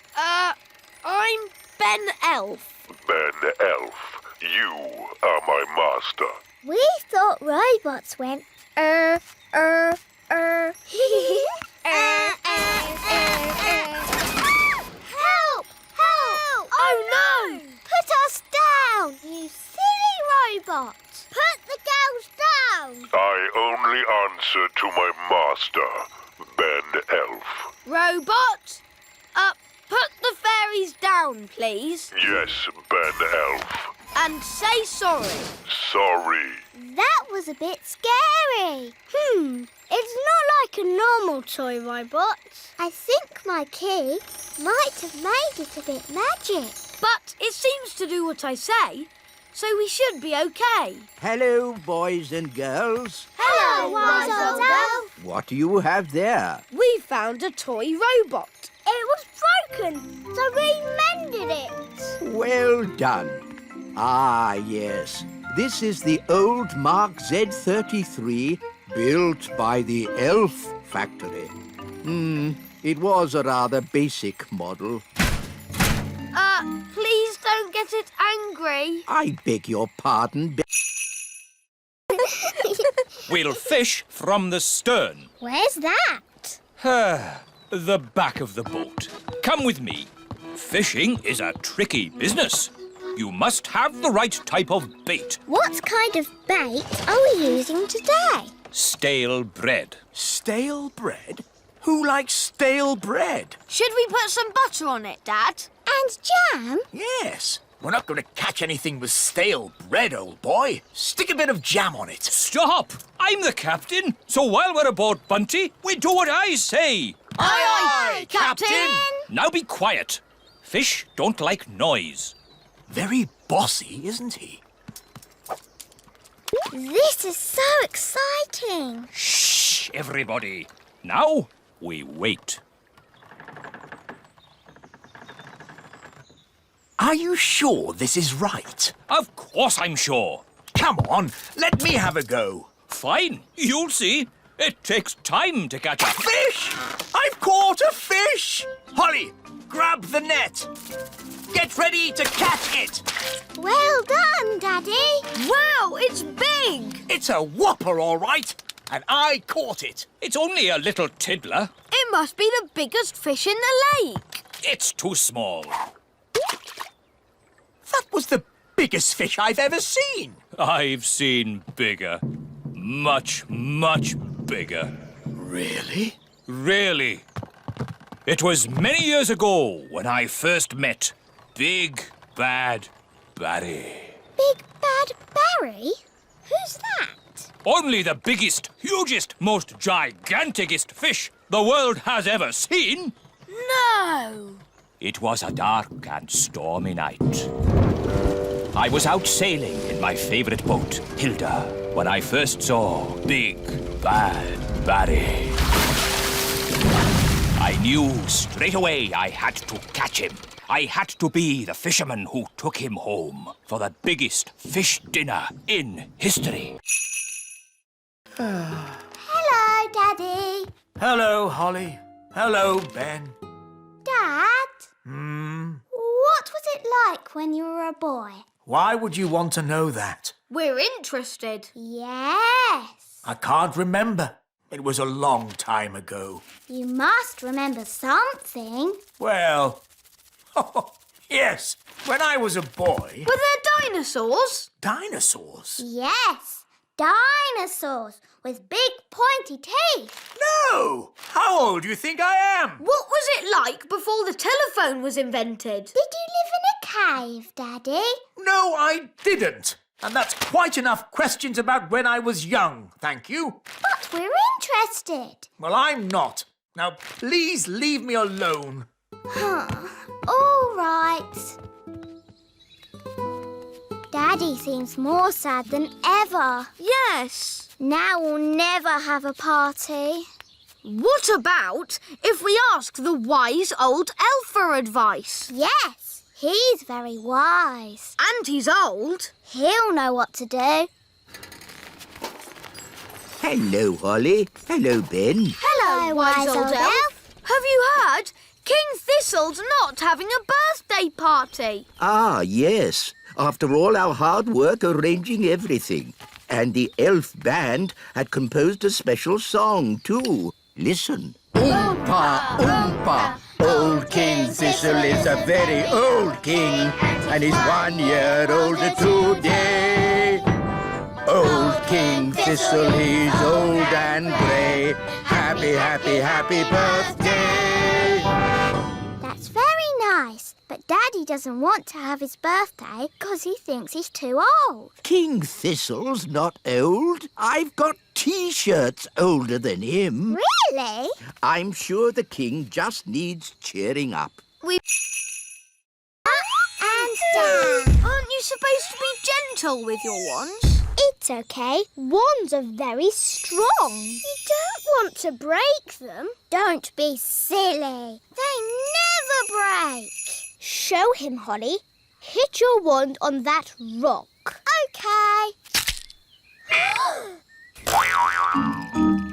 S2: I'm Ben Elf.
S10: Ben Elf, you are my master.
S16: We thought robots went Help! Help!
S2: Oh no!
S16: Put us down, you silly robot! Put the girls down!
S10: my only answer to my master, Ben Elf.
S2: Robot, put the fairies down, please.
S10: Yes, Ben Elf.
S2: And say sorry.
S10: Sorry.
S16: That was a bit scary. It's not like a normal toy robot. I think my key might have made it a bit magic.
S2: But it seems to do what I say, so we should be okay.
S5: Hello, boys and girls.
S16: Hello, wise old elf.
S5: What do you have there?
S2: We found a toy robot.
S16: It was broken, so we mended it.
S5: Well done. Ah, yes. This is the old Mark Z33 built by the Elf factory. It was a rather basic model.
S2: Please don't get it angry.
S5: I beg your pardon.
S6: We'll fish from the stern.
S16: Where's that?
S6: The back of the boat. Come with me. Fishing is a tricky business. You must have the right type of bait.
S16: What kind of bait are we using today?
S6: Stale bread.
S17: Stale bread? Who likes stale bread?
S2: Should we put some butter on it, Dad?
S16: And jam?
S17: Yes. We're not going to catch anything with stale bread, old boy. Stick a bit of jam on it.
S6: Stop! I'm the captain, so while we're aboard Bunty, we do what I say.
S2: Aye, aye, Captain!
S6: Now be quiet. Fish don't like noise.
S17: Very bossy, isn't he?
S16: This is so exciting.
S6: Shh, everybody. Now we wait.
S17: Are you sure this is right?
S6: Of course I'm sure.
S17: Come on, let me have a go.
S6: Fine, you'll see. It takes time to catch a
S17: fish! I've caught a fish! Holly, grab the net. Get ready to catch it.
S16: Well done, Daddy.
S2: Wow, it's big.
S17: It's a whopper, all right. And I caught it.
S6: It's only a little tiddler.
S2: It must be the biggest fish in the lake.
S6: It's too small.
S17: That was the biggest fish I've ever seen.
S6: I've seen bigger. Much, much bigger.
S17: Really?
S6: Really. It was many years ago when I first met Big Bad Barry.
S16: Big Bad Barry? Who's that?
S6: Only the biggest, hugest, most giganticest fish the world has ever seen.
S2: No!
S6: It was a dark and stormy night. I was out sailing in my favourite boat, Hilda, when I first saw Big Bad Barry. I knew straight away I had to catch him. I had to be the fisherman who took him home for the biggest fish dinner in history.
S16: Hello, Daddy.
S17: Hello, Holly. Hello, Ben.
S16: Dad? What was it like when you were a boy?
S17: Why would you want to know that?
S2: We're interested.
S16: Yes.
S17: I can't remember. It was a long time ago.
S16: You must remember something.
S17: Well, yes. When I was a boy...
S2: Were there dinosaurs?
S17: Dinosaurs?
S16: Yes. Dinosaurs with big pointy teeth.
S17: No! How old do you think I am?
S2: What was it like before the telephone was invented?
S16: Did you live in a cave, Daddy?
S17: No, I didn't. And that's quite enough questions about when I was young, thank you.
S16: But we're interested.
S17: Well, I'm not. Now, please leave me alone.
S16: All right. Daddy seems more sad than ever.
S2: Yes.
S16: Now we'll never have a party.
S2: What about if we ask the wise old elf for advice?
S16: Yes, he's very wise.
S2: And he's old.
S16: He'll know what to do.
S5: Hello, Holly. Hello, Ben.
S16: Hello, wise old elf.
S2: Have you heard? King Thistle's not having a birthday party.
S5: Ah, yes. After all our hard work arranging everything. And the elf band had composed a special song, too. Listen.
S19: Oompa, oompa. Old King Thistle is a very old king, and he's 1 year older today. Old King Thistle, he's old and grey. Happy, happy, happy birthday.
S16: That's very nice, but Daddy doesn't want to have his birthday because he thinks he's too old.
S5: King Thistle's not old. I've got T-shirts older than him.
S16: Really?
S5: I'm sure the king just needs cheering up.
S16: And down.
S2: Aren't you supposed to be gentle with your wands?
S16: It's okay. Wands are very strong. You don't want to break them. Don't be silly. They never break. Show him, Holly. Hit your wand on that rock. Okay.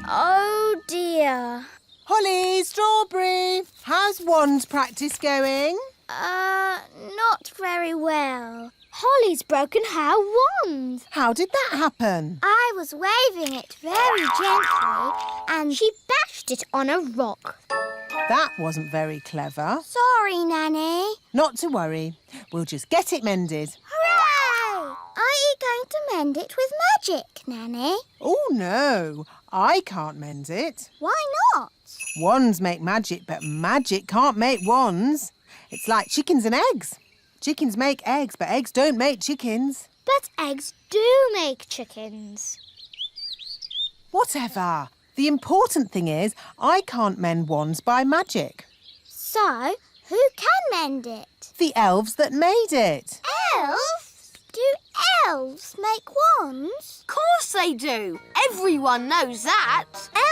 S16: Oh, dear.
S4: Holly, Strawberry, how's wand practice going?
S16: Not very well. Holly's broken her wand.
S4: How did that happen?
S16: I was waving it very gently and she bashed it on a rock.
S4: That wasn't very clever.
S16: Sorry, Nanny.
S4: Not to worry. We'll just get it mended.
S16: Hooray! Are you going to mend it with magic, Nanny?
S4: Oh, no. I can't mend it.
S16: Why not?
S4: Wands make magic, but magic can't make wands. It's like chickens and eggs. Chickens make eggs, but eggs don't make chickens.
S16: But eggs do make chickens.
S4: Whatever. The important thing is I can't mend wands by magic.
S16: So, who can mend it?
S4: The elves that made it.
S16: Elves? Do elves make wands?
S2: Of course they do. Everyone knows that.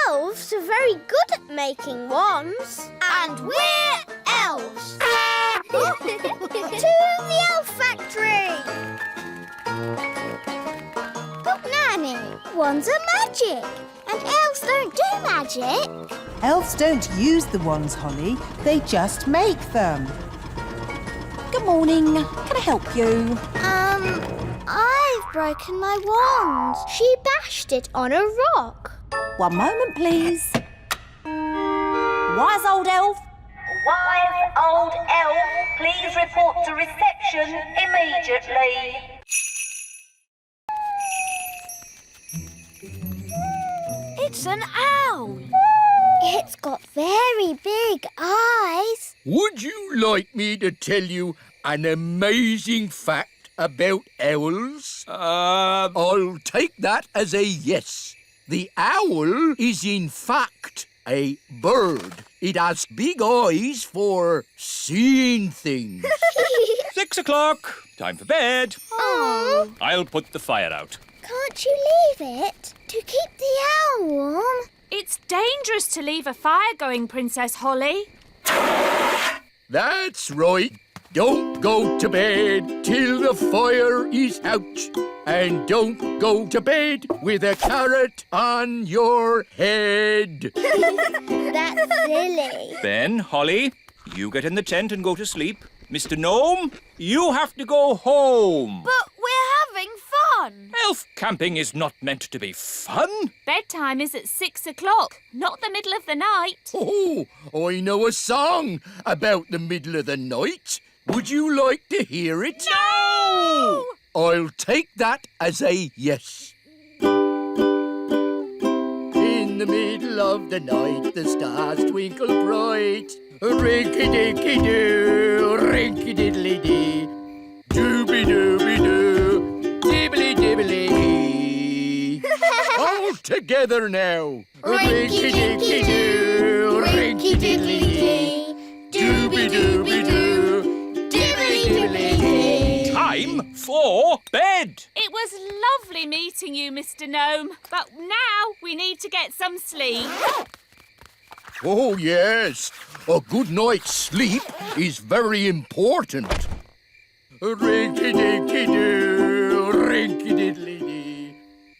S16: Elves are very good at making wands.
S2: And we're elves.
S16: To the elf factory! But Nanny, wands are magic, and elves don't do magic.
S4: Elves don't use the wands, Holly. They just make them.
S11: Good morning. Can I help you?
S16: I've broken my wand. She bashed it on a rock.
S11: One moment, please. Wise old elf.
S14: Wise old elf, please report to reception immediately.
S2: It's an owl.
S16: It's got very big eyes.
S19: Would you like me to tell you an amazing fact about owls? I'll take that as a yes. The owl is in fact a bird. It has big eyes for seeing things.
S6: 6 o'clock. Time for bed.
S16: Oh,
S6: I'll put the fire out.
S16: can't you leave it to keep the owl warm?
S13: It's dangerous to leave a fire going, Princess Holly.
S19: That's right. Don't go to bed till the fire is out. And don't go to bed with a carrot on your head.
S16: That's silly.
S6: Ben, Holly, you get in the tent and go to sleep. Mr. Gnome, you have to go home.
S2: But we're having fun.
S6: Elf camping is not meant to be fun.
S13: Bedtime is at 6 o'clock, not the middle of the night.
S19: Oh, I know a song about the middle of the night. Would you like to hear it?
S13: No!
S19: I'll take that as a yes. In the middle of the night, the stars twinkle bright. Rinky-dinky-doo, rinky-diddly-dee. Dooby-dooby-doo, dibbly-dibbly-dee. All together now. Rinky-dinky-doo, rinky-diddly-dee. Dooby-dooby-doo, dibbly-dibbly-dee.
S6: Time for bed.
S13: It was lovely meeting you, Mr. Gnome, but now we need to get some sleep.
S19: Oh, yes. A good night's sleep is very important. Rinky-dinky-doo, rinky-diddly-dee.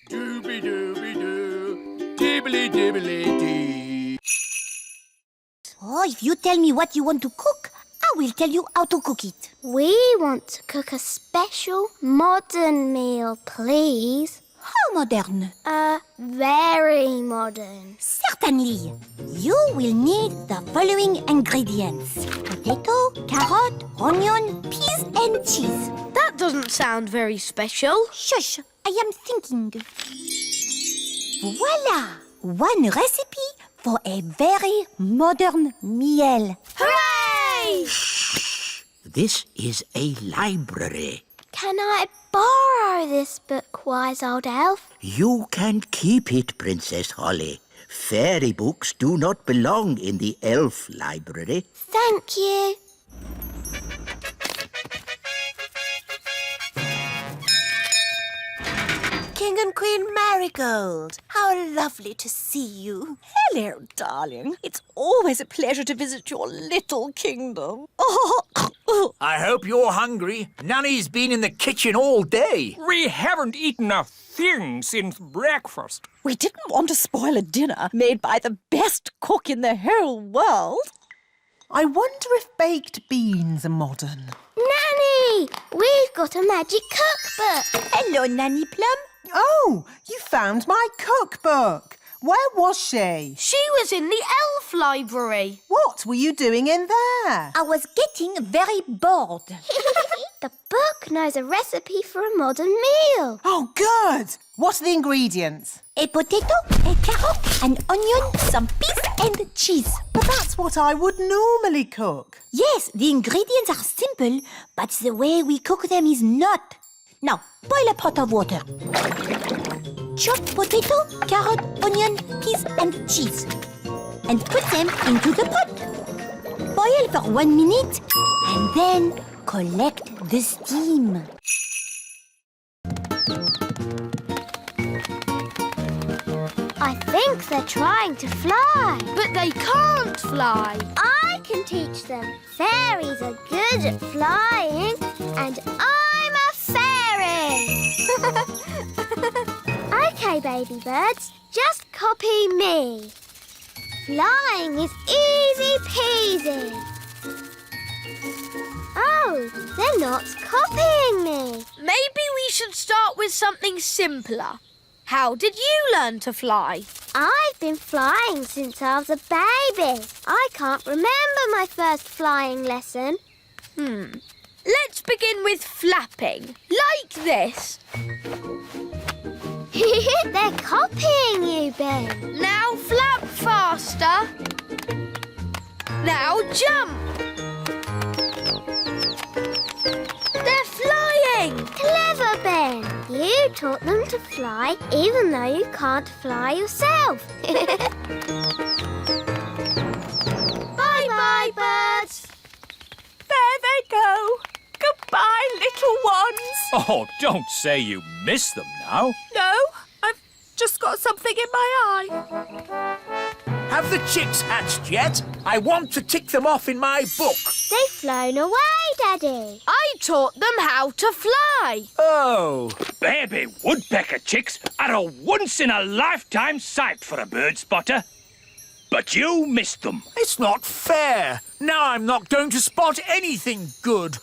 S19: Dooby-dooby-doo, dibbly-dibbly-dee.
S18: Oh, if you tell me what you want to cook, I will tell you how to cook it.
S16: We want to cook a special modern meal, please.
S18: How modern?
S16: Very modern.
S18: Certainly. You will need the following ingredients. Potato, carrot, onion, peas and cheese.
S2: That doesn't sound very special.
S18: Shush!
S11: I am thinking. Voila! One recipe for a very modern meal.
S1: Hooray!
S5: This is a library.
S1: Can I borrow this book, wise old elf?
S5: You can keep it, Princess Holly. Fairy books do not belong in the elf library.
S1: Thank you.
S12: King and Queen Marigold, how lovely to see you.
S11: Hello, darling. It's always a pleasure to visit your little kingdom.
S9: I hope you're hungry. Nanny's been in the kitchen all day.
S7: We haven't eaten a thing since breakfast.
S11: We didn't want to spoil a dinner made by the best cook in the whole world.
S4: I wonder if baked beans are modern.
S1: Nanny, we've got a magic cookbook.
S11: Hello, Nanny Plum.
S4: Oh, you found my cookbook. Where was she?
S2: She was in the elf library.
S4: What were you doing in there?
S11: I was getting very bored.
S1: The book knows a recipe for a modern meal.
S4: Oh, good. What are the ingredients?
S11: A potato, a carrot, an onion, some peas and cheese.
S4: But that's what I would normally cook.
S11: Yes, the ingredients are simple, but the way we cook them is not. Now, boil a pot of water. Chop potato, carrot, onion, peas and cheese. And put them into the pot. Boil for 1 minute and then collect the steam.
S1: I think they're trying to fly.
S2: But they can't fly.
S1: I can teach them. Fairies are good at flying, and I'm a fairy. OK, baby birds, just copy me. Flying is easy peasy. Oh, they're not copying me.
S2: Maybe we should start with something simpler. How did you learn to fly?
S1: I've been flying since I was a baby. I can't remember my first flying lesson.
S2: Let's begin with flapping, like this.
S1: They're copying you, Ben.
S2: Now flap faster. Now jump. They're flying.
S1: Clever, Ben. You taught them to fly even though you can't fly yourself. Bye-bye, birds.
S11: There they go. Goodbye, little ones.
S6: Oh, don't say you miss them now.
S11: No, I've just got something in my eye.
S9: Have the chicks hatched yet? I want to tick them off in my book.
S1: They've flown away, Daddy.
S2: I taught them how to fly.
S9: Oh.
S6: Baby woodpecker chicks are a once-in-a-lifetime sight for a bird spotter. But you missed them.
S9: It's not fair. Now I'm not going to spot anything good.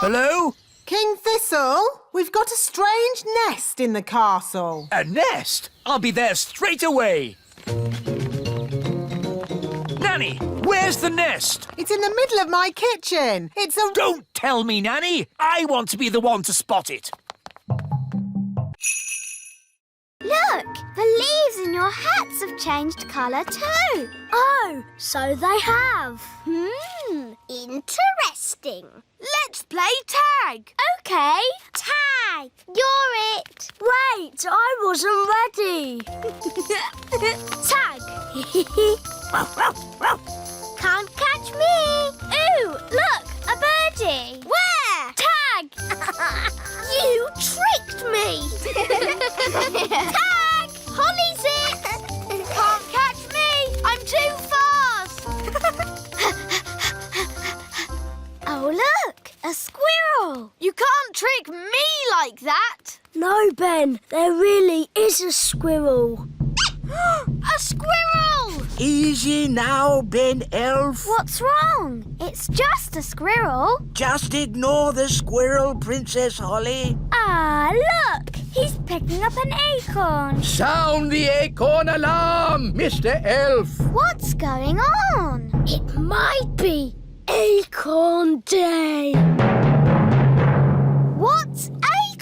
S9: Hello?
S4: King Thistle, we've got a strange nest in the castle.
S9: A nest? I'll be there straight away. Nanny, where's the nest?
S4: It's in the middle of my kitchen. It's a...
S9: Don't tell me, Nanny. I want to be the one to spot it.
S1: Look, the leaves in your hats have changed colour too.
S2: Oh, so they have.
S1: Interesting.
S2: Let's play tag.
S1: OK. Tag. You're it.
S2: Wait, I wasn't ready. Tag.
S1: Can't catch me. Ooh, look, a birdie. Where?
S2: Tag.
S1: You tricked me. Tag. Holly's it.
S2: Can't catch me. I'm too fast.
S1: Oh, look, a squirrel.
S2: You can't trick me like that.
S21: No, Ben, there really is a squirrel.
S2: A squirrel!
S5: Easy now, Ben Elf.
S1: What's wrong? It's just a squirrel.
S5: Just ignore the squirrel, Princess Holly.
S1: Ah, look! He's picking up an acorn.
S19: Sound the acorn alarm, Mr. Elf.
S1: What's going on?
S21: It might be Acorn Day.
S1: What?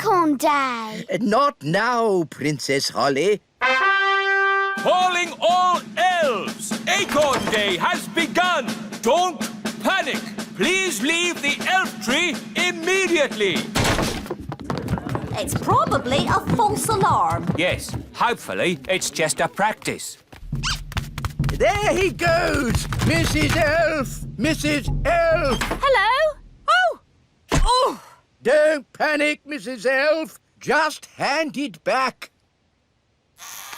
S16: Acorn Day.
S15: Not now, Princess Holly.
S6: Calling all elves! Acorn Day has begun! Don't panic! Please leave the elf tree immediately!
S11: It's probably a false alarm.
S6: Yes, hopefully it's just a practice.
S19: There he goes! Mrs. Elf! Mrs. Elf!
S2: Hello? Oh!
S19: Don't panic, Mrs. Elf. Just hand it back.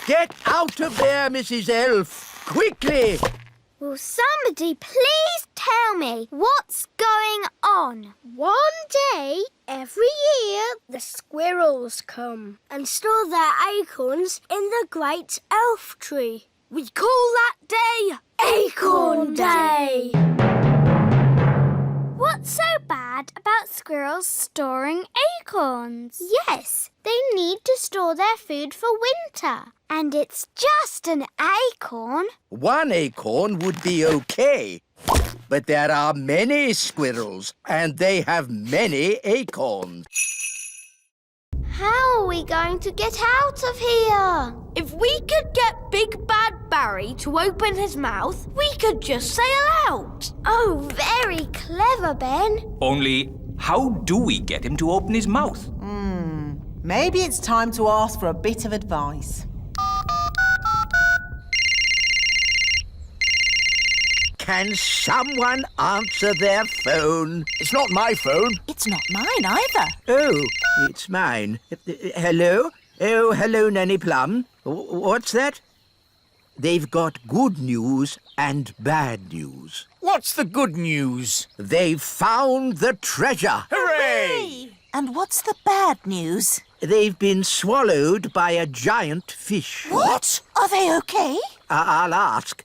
S19: Get out of there, Mrs. Elf. Quickly!
S16: Will somebody please tell me what's going on? One day, every year, the squirrels come and store their acorns in the great elf tree. We call that day Acorn Day.
S1: What's so bad about squirrels storing acorns?
S16: Yes, they need to store their food for winter. And it's just an acorn.
S19: One acorn would be okay. But there are many squirrels, and they have many acorns.
S16: How are we going to get out of here?
S2: If we could get Big Bad Barry to open his mouth, we could just sail out.
S16: Oh, very clever, Ben.
S6: Only, how do we get him to open his mouth?
S4: Maybe it's time to ask for a bit of advice.
S15: Can someone answer their phone?
S17: It's not my phone.
S11: It's not mine either.
S15: Oh, it's mine. Hello? Oh, hello, Nanny Plum. What's that? They've got good news and bad news.
S17: What's the good news?
S15: They've found the treasure.
S17: Hooray!
S11: And what's the bad news?
S15: They've been swallowed by a giant fish.
S11: What? Are they okay?
S15: I'll ask.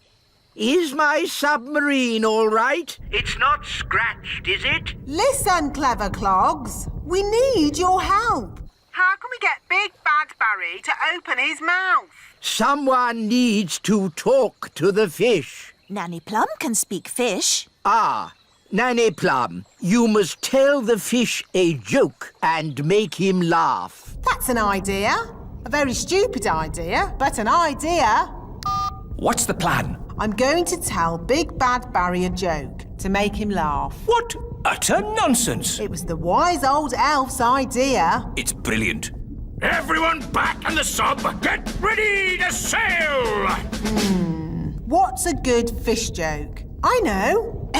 S15: Is my submarine all right? It's not scratched, is it?
S4: Listen, clever clogs. We need your help. How can we get Big Bad Barry to open his mouth?
S15: Someone needs to talk to the fish.
S11: Nanny Plum can speak fish.
S15: Ah, Nanny Plum, you must tell the fish a joke and make him laugh.
S4: That's an idea. A very stupid idea, but an idea.
S6: What's the plan?
S4: I'm going to tell Big Bad Barry a joke to make him laugh.
S6: What utter nonsense!
S4: It was the wise old elf's idea.
S6: It's brilliant.
S17: Everyone back in the sub! Get ready to sail!
S4: What's a good fish joke? I know.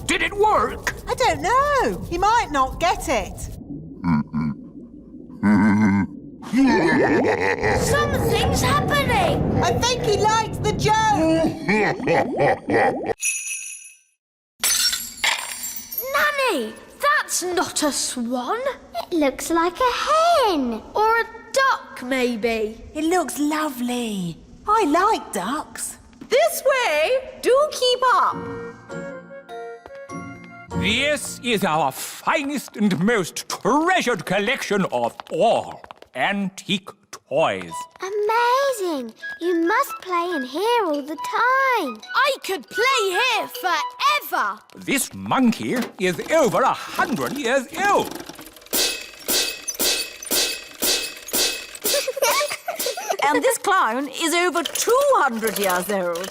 S17: Did it work?
S4: I don't know. He might not get it.
S2: Something's happening.
S4: I think he likes the joke.
S2: Nanny, that's not a swan.
S16: It looks like a hen.
S2: Or a duck, maybe.
S4: It looks lovely. I like ducks.
S3: This way! Do keep up!
S7: This is our finest and most treasured collection of all antique toys.
S16: Amazing. You must play in here all the time.
S2: I could play here forever.
S7: This monkey is over 100 years old.
S3: And this clown is over 200 years old.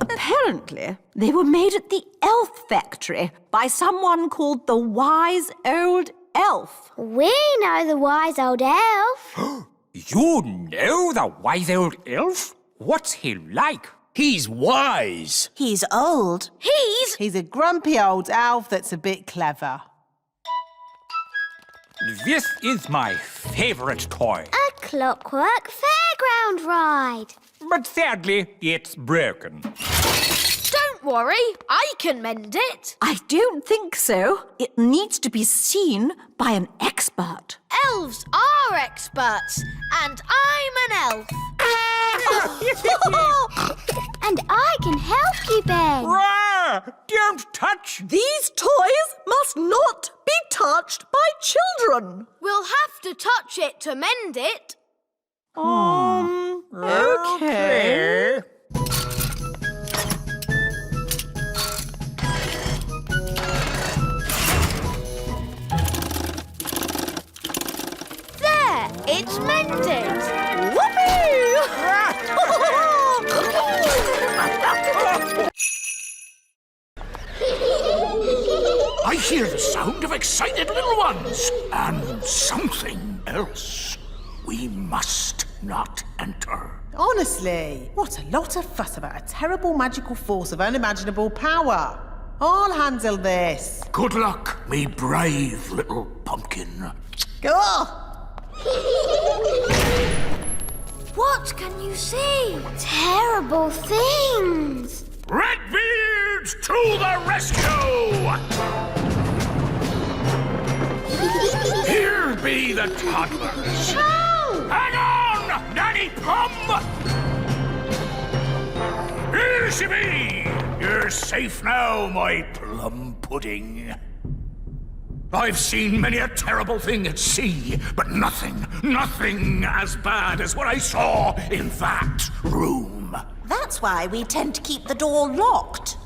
S3: Apparently, they were made at the elf factory by someone called the Wise Old Elf.
S16: We know the wise old elf.
S7: You know the wise old elf? What's he like?
S17: He's wise.
S11: He's old.
S4: He's a grumpy old elf that's a bit clever.
S7: This is my favorite toy.
S16: A clockwork fairground ride.
S7: But sadly, it's broken.
S2: Don't worry, I can mend it.
S3: I don't think so. It needs to be seen by an expert.
S2: Elves are experts, and I'm an elf.
S16: And I can help you, Ben.
S7: Rah! Don't
S9: touch.
S8: These toys must not be touched by children.
S2: We'll have to touch it to mend it.
S8: Okay.
S2: There, it's mended.
S17: I hear the sound of excited little ones and something else. We must not enter.
S4: Honestly, what a lot of fuss about a terrible magical force of unimaginable power. I'll handle this.
S17: Good luck, me brave little pumpkin.
S4: Go!
S2: What can you see?
S16: Terrible things.
S17: Redbeards to the rescue! Here be the toddlers. Hang on, Nanny Plum! Here she be! You're safe now, my plum pudding. I've seen many a terrible thing at sea, but nothing as bad as what I saw in that room.
S12: That's why we tend to keep the door locked.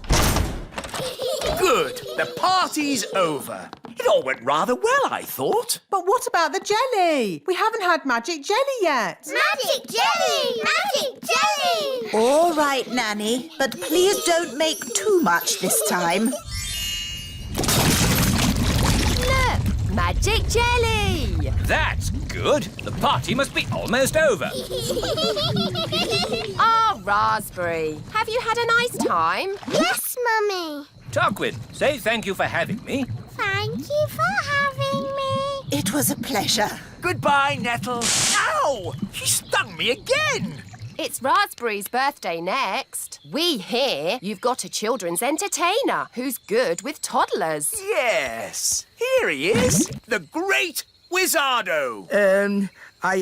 S22: Good. The party's over. It all went rather well, I thought.
S4: But what about the jelly? We haven't had magic jelly yet.
S16: Magic jelly! Magic jelly!
S11: All right, Nanny, but please don't make too much this time.
S13: Look, magic jelly.
S6: That's good. The party must be almost over.
S23: Ah, Raspberry. Have you had a nice time?
S16: Yes, Mummy.
S6: Tarquin, say thank you for having me.
S16: Thank you for having me.
S11: It was a pleasure.
S22: Goodbye, Nettle. Ow! She stung me again.
S23: It's Raspberry's birthday next. We hear you've got a children's entertainer who's good with toddlers.
S22: Yes. Here he is. The great Wizardo.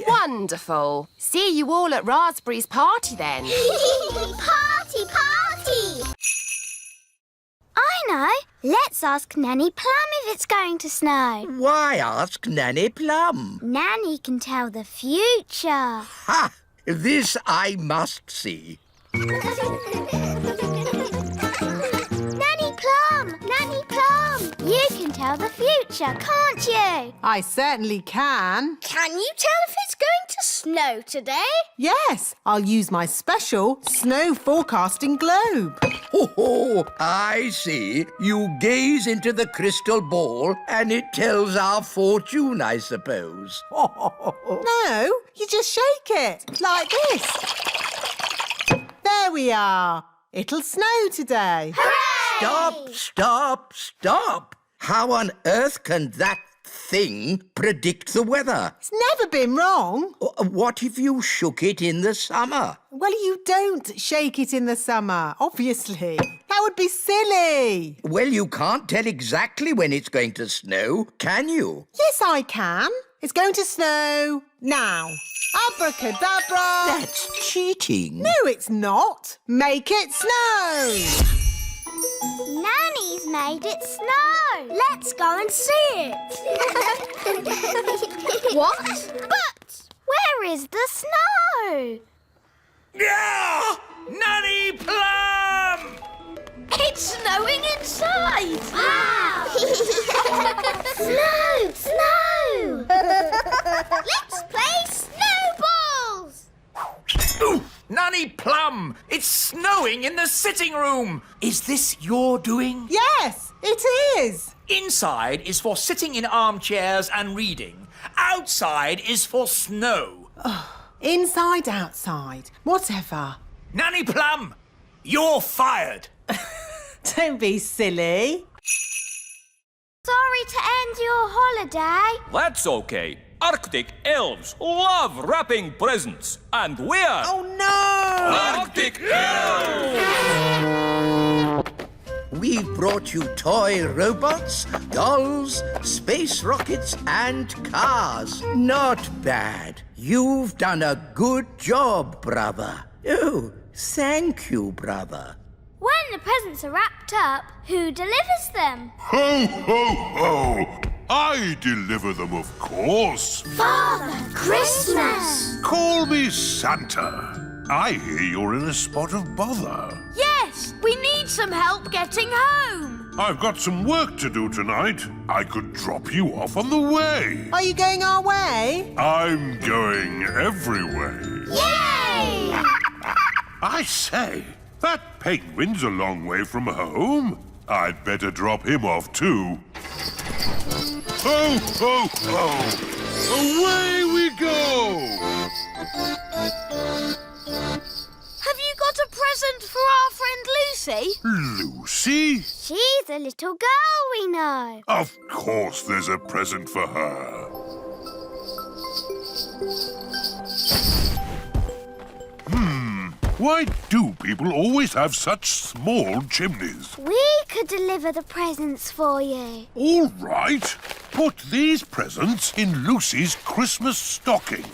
S23: Wonderful. See you all at Raspberry's party then.
S16: Party, party! I know. Let's ask Nanny Plum if it's going to snow.
S15: Why ask Nanny Plum?
S16: Nanny can tell the future.
S15: Ha! This I must see.
S16: Nanny Plum! Nanny Plum! You can tell the future, can't you?
S4: I certainly can.
S2: Can you tell if it's going to snow today?
S4: Yes, I'll use my special snow forecasting globe.
S15: Oh, I see. You gaze into the crystal ball and it tells our fortune, I suppose.
S4: No, you just shake it, like this. There we are. It'll snow today.
S15: Stop, stop, stop. How on earth can that thing predict the weather?
S4: It's never been wrong.
S15: What if you shook it in the summer?
S4: Well, you don't shake it in the summer, obviously. That would be silly.
S15: Well, you can't tell exactly when it's going to snow, can you?
S4: Yes, I can. It's going to snow now. Abracadabra.
S15: That's cheating.
S4: No, it's not. Make it snow.
S16: Nanny's made it snow.
S2: Let's go and see it. What?
S16: But where is the snow?
S22: Yeah! Nanny Plum!
S2: It's snowing inside.
S16: Wow! Snow! Snow! Let's play snowballs!
S22: Ooh, Nanny Plum! It's snowing in the sitting room! Is this your doing?
S4: Yes, it is.
S22: Inside is for sitting in armchairs and reading. Outside is for snow.
S4: Inside, outside, whatever.
S22: Nanny Plum, you're fired.
S4: Don't be silly.
S16: Sorry to end your holiday.
S6: That's okay. Arctic elves love wrapping presents, and we're...
S4: Oh, no!
S6: Arctic elves!
S15: We've brought you toy robots, dolls, space rockets, and cars. Not bad. You've done a good job, brother. Oh, thank you, brother.
S2: When
S16: the presents are wrapped up, who delivers them?
S10: Ho, ho, ho! I deliver them, of course.
S16: Father Christmas!
S10: Call me Santa. I hear you're in a spot of bother.
S2: Yes, we need some help getting home.
S10: I've got some work to do tonight. I could drop you off on the way.
S4: Are you going our way?
S10: I'm going every way.
S16: Yay!
S10: I say, that penguin's a long way from home. I'd better drop him off too. Ho, ho, ho! Away we go!
S2: Have you got a present for our friend Lucy?
S10: Lucy?
S16: She's a little girl we know.
S10: Of course there's a present for her. Why do people always have such small chimneys?
S16: We could deliver the presents for you.
S10: All right. Put these presents in Lucy's Christmas stocking.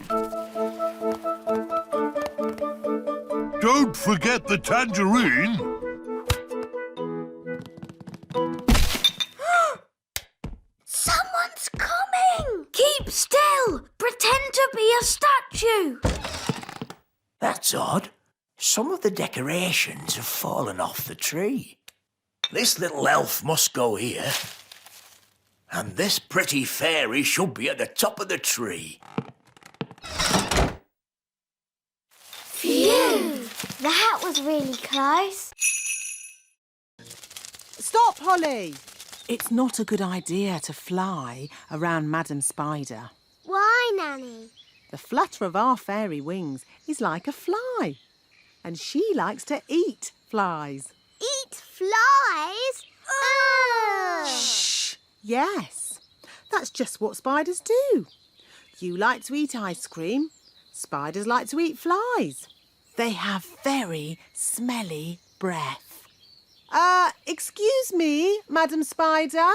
S10: Don't forget the tangerine.
S2: Someone's coming! Keep still! Pretend to be a statue!
S22: That's odd. Some of the decorations have fallen off the tree. This little elf must go here. And this pretty fairy should be at the top of the tree.
S16: Phew! That was really close.
S4: Stop, Holly! It's not a good idea to fly around Madam Spider.
S16: Why, Nanny?
S4: The flutter of our fairy wings is like a fly. And she likes to eat flies.
S16: Eat flies? Ugh!
S4: Shh! Yes, that's just what spiders do. You like to eat ice cream. Spiders like to eat flies. They have very smelly breath. Excuse me, Madam Spider.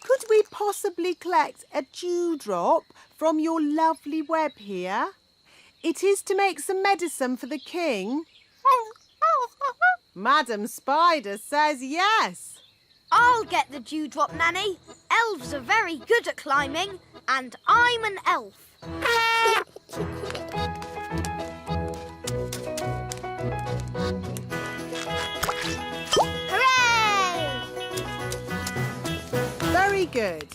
S4: Could we possibly collect a dewdrop from your lovely web here? It is to make some medicine for the king. Madam Spider says yes.
S2: I'll get the dewdrop, Nanny. Elves are very good at climbing, and I'm an elf.
S16: Hooray!
S4: Very good.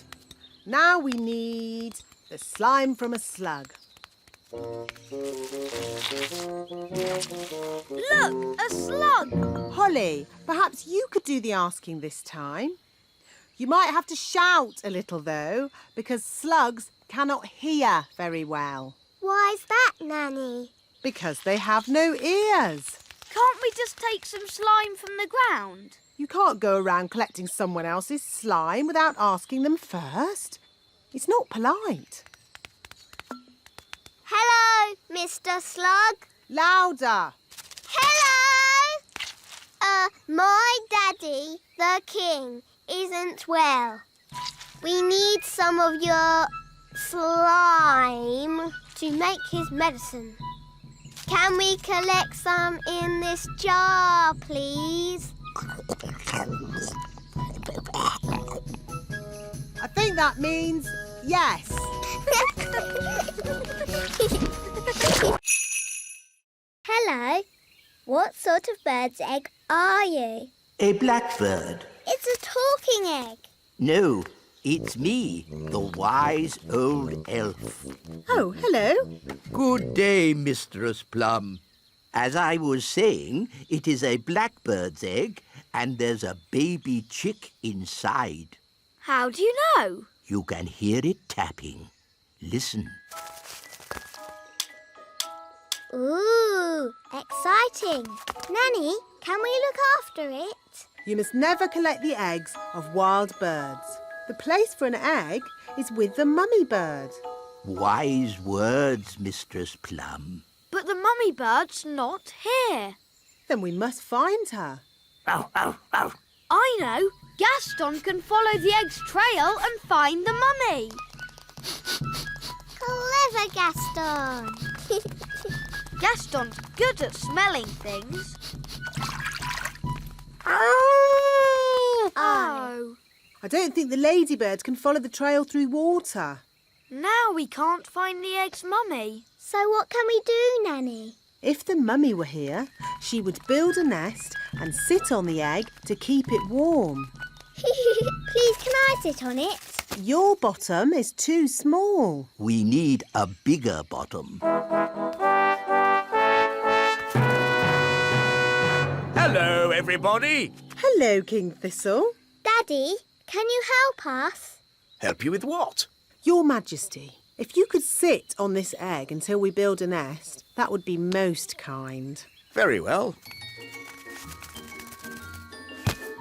S4: Now we need the slime from a slug.
S2: Look, a slug!
S4: Holly, perhaps you could do the asking this time. You might have to shout a little, though, because slugs cannot hear very well.
S16: Why's that, Nanny?
S4: Because they have no ears.
S2: Can't we just take some slime from the ground?
S4: You can't go around collecting someone else's slime without asking them first. It's not polite.
S16: Hello, Mr. Slug.
S4: Louder.
S16: Hello! My daddy, the king, isn't well. We need some of your slime to make his medicine. Can we collect some in this jar, please?
S4: I think that means yes.
S16: Hello. What sort of bird's egg are you?
S15: A blackbird.
S16: It's a talking egg.
S15: No, it's me, the wise old elf.
S4: Oh, hello.
S15: Good day, Mistress Plum. As I was saying, it is a blackbird's egg, and there's a baby chick inside.
S2: How do you know?
S15: You can hear it tapping. Listen.
S16: Ooh, exciting. Nanny, can we look after it?
S4: You must never collect the eggs of wild birds. The place for an egg is with the mummy bird.
S15: Wise words, Mistress Plum.
S2: But the mummy bird's not here.
S4: Then we must find her.
S22: Ow, ow, ow.
S2: I know. Gaston can follow the egg's trail and find the mummy.
S16: Clever, Gaston.
S2: Gaston's good at smelling things. Oh.
S4: I don't think the ladybirds can follow the trail through water.
S2: Now we can't find the egg's mummy.
S16: So what can we do, Nanny?
S4: If the mummy were here, she would build a nest and sit on the egg to keep it warm.
S16: Please, can I sit on it?
S4: Your bottom is too small.
S15: We need a bigger bottom.
S9: Hello, everybody.
S4: Hello, King Thistle.
S16: Daddy, can you help us?
S22: Help you with what?
S4: Your Majesty, if you could sit on this egg until we build a nest, that would be most kind.
S22: Very well.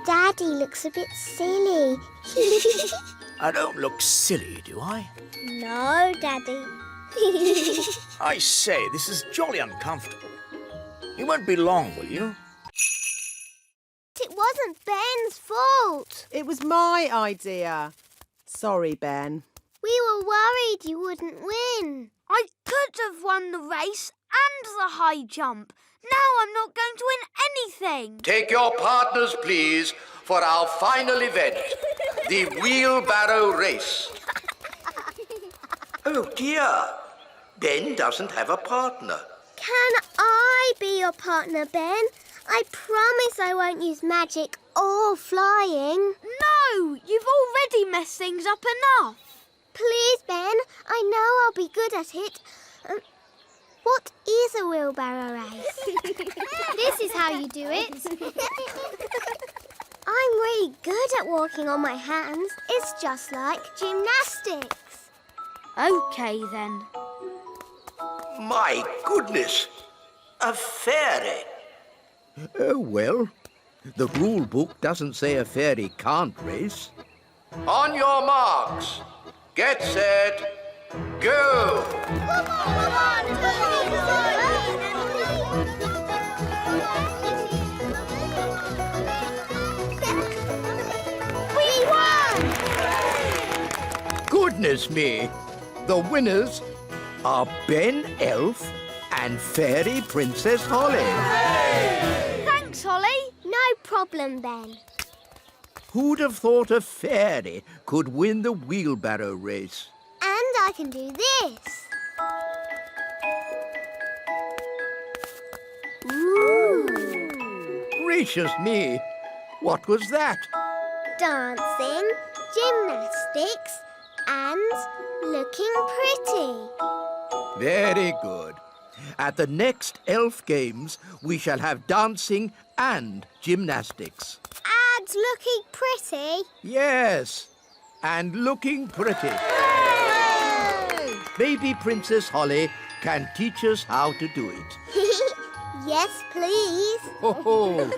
S16: Daddy looks a bit silly.
S22: I don't look silly, do I?
S16: No, Daddy.
S22: I say, this is jolly uncomfortable. You won't be long, will you?
S16: It wasn't Ben's fault.
S4: It was my idea. Sorry, Ben.
S16: We were worried you wouldn't win.
S2: I could have won the race and the high jump. Now I'm not going to win anything.
S5: Take your partners, please, for our final event, the wheelbarrow race. Oh, dear. Ben doesn't have a partner.
S16: Can I be your partner, Ben? I promise I won't use magic or flying.
S2: No, you've already messed things up enough.
S16: Please, Ben. I know I'll be good at it. What is a wheelbarrow race?
S1: This is how you do it.
S16: I'm really good at walking on my hands. It's just like gymnastics.
S2: OK, then.
S5: My goodness, a fairy.
S15: Oh, well, the rule book doesn't say a fairy can't race.
S5: On your marks, get set, go!
S16: We won!
S15: Goodness me! The winners are Ben Elf and Fairy Princess Holly.
S2: Thanks, Holly.
S16: No problem, Ben.
S15: Who'd have thought a fairy could win the wheelbarrow race?
S16: And I can do this. Ooh.
S15: Gracious me! What was that?
S16: Dancing, gymnastics, and looking pretty.
S15: Very good. At the next Elf Games, we shall have dancing and gymnastics.
S16: And looking pretty.
S15: Yes, and looking pretty. Maybe Princess Holly can teach us how to do it.
S16: Yes, please.
S15: Ho ho!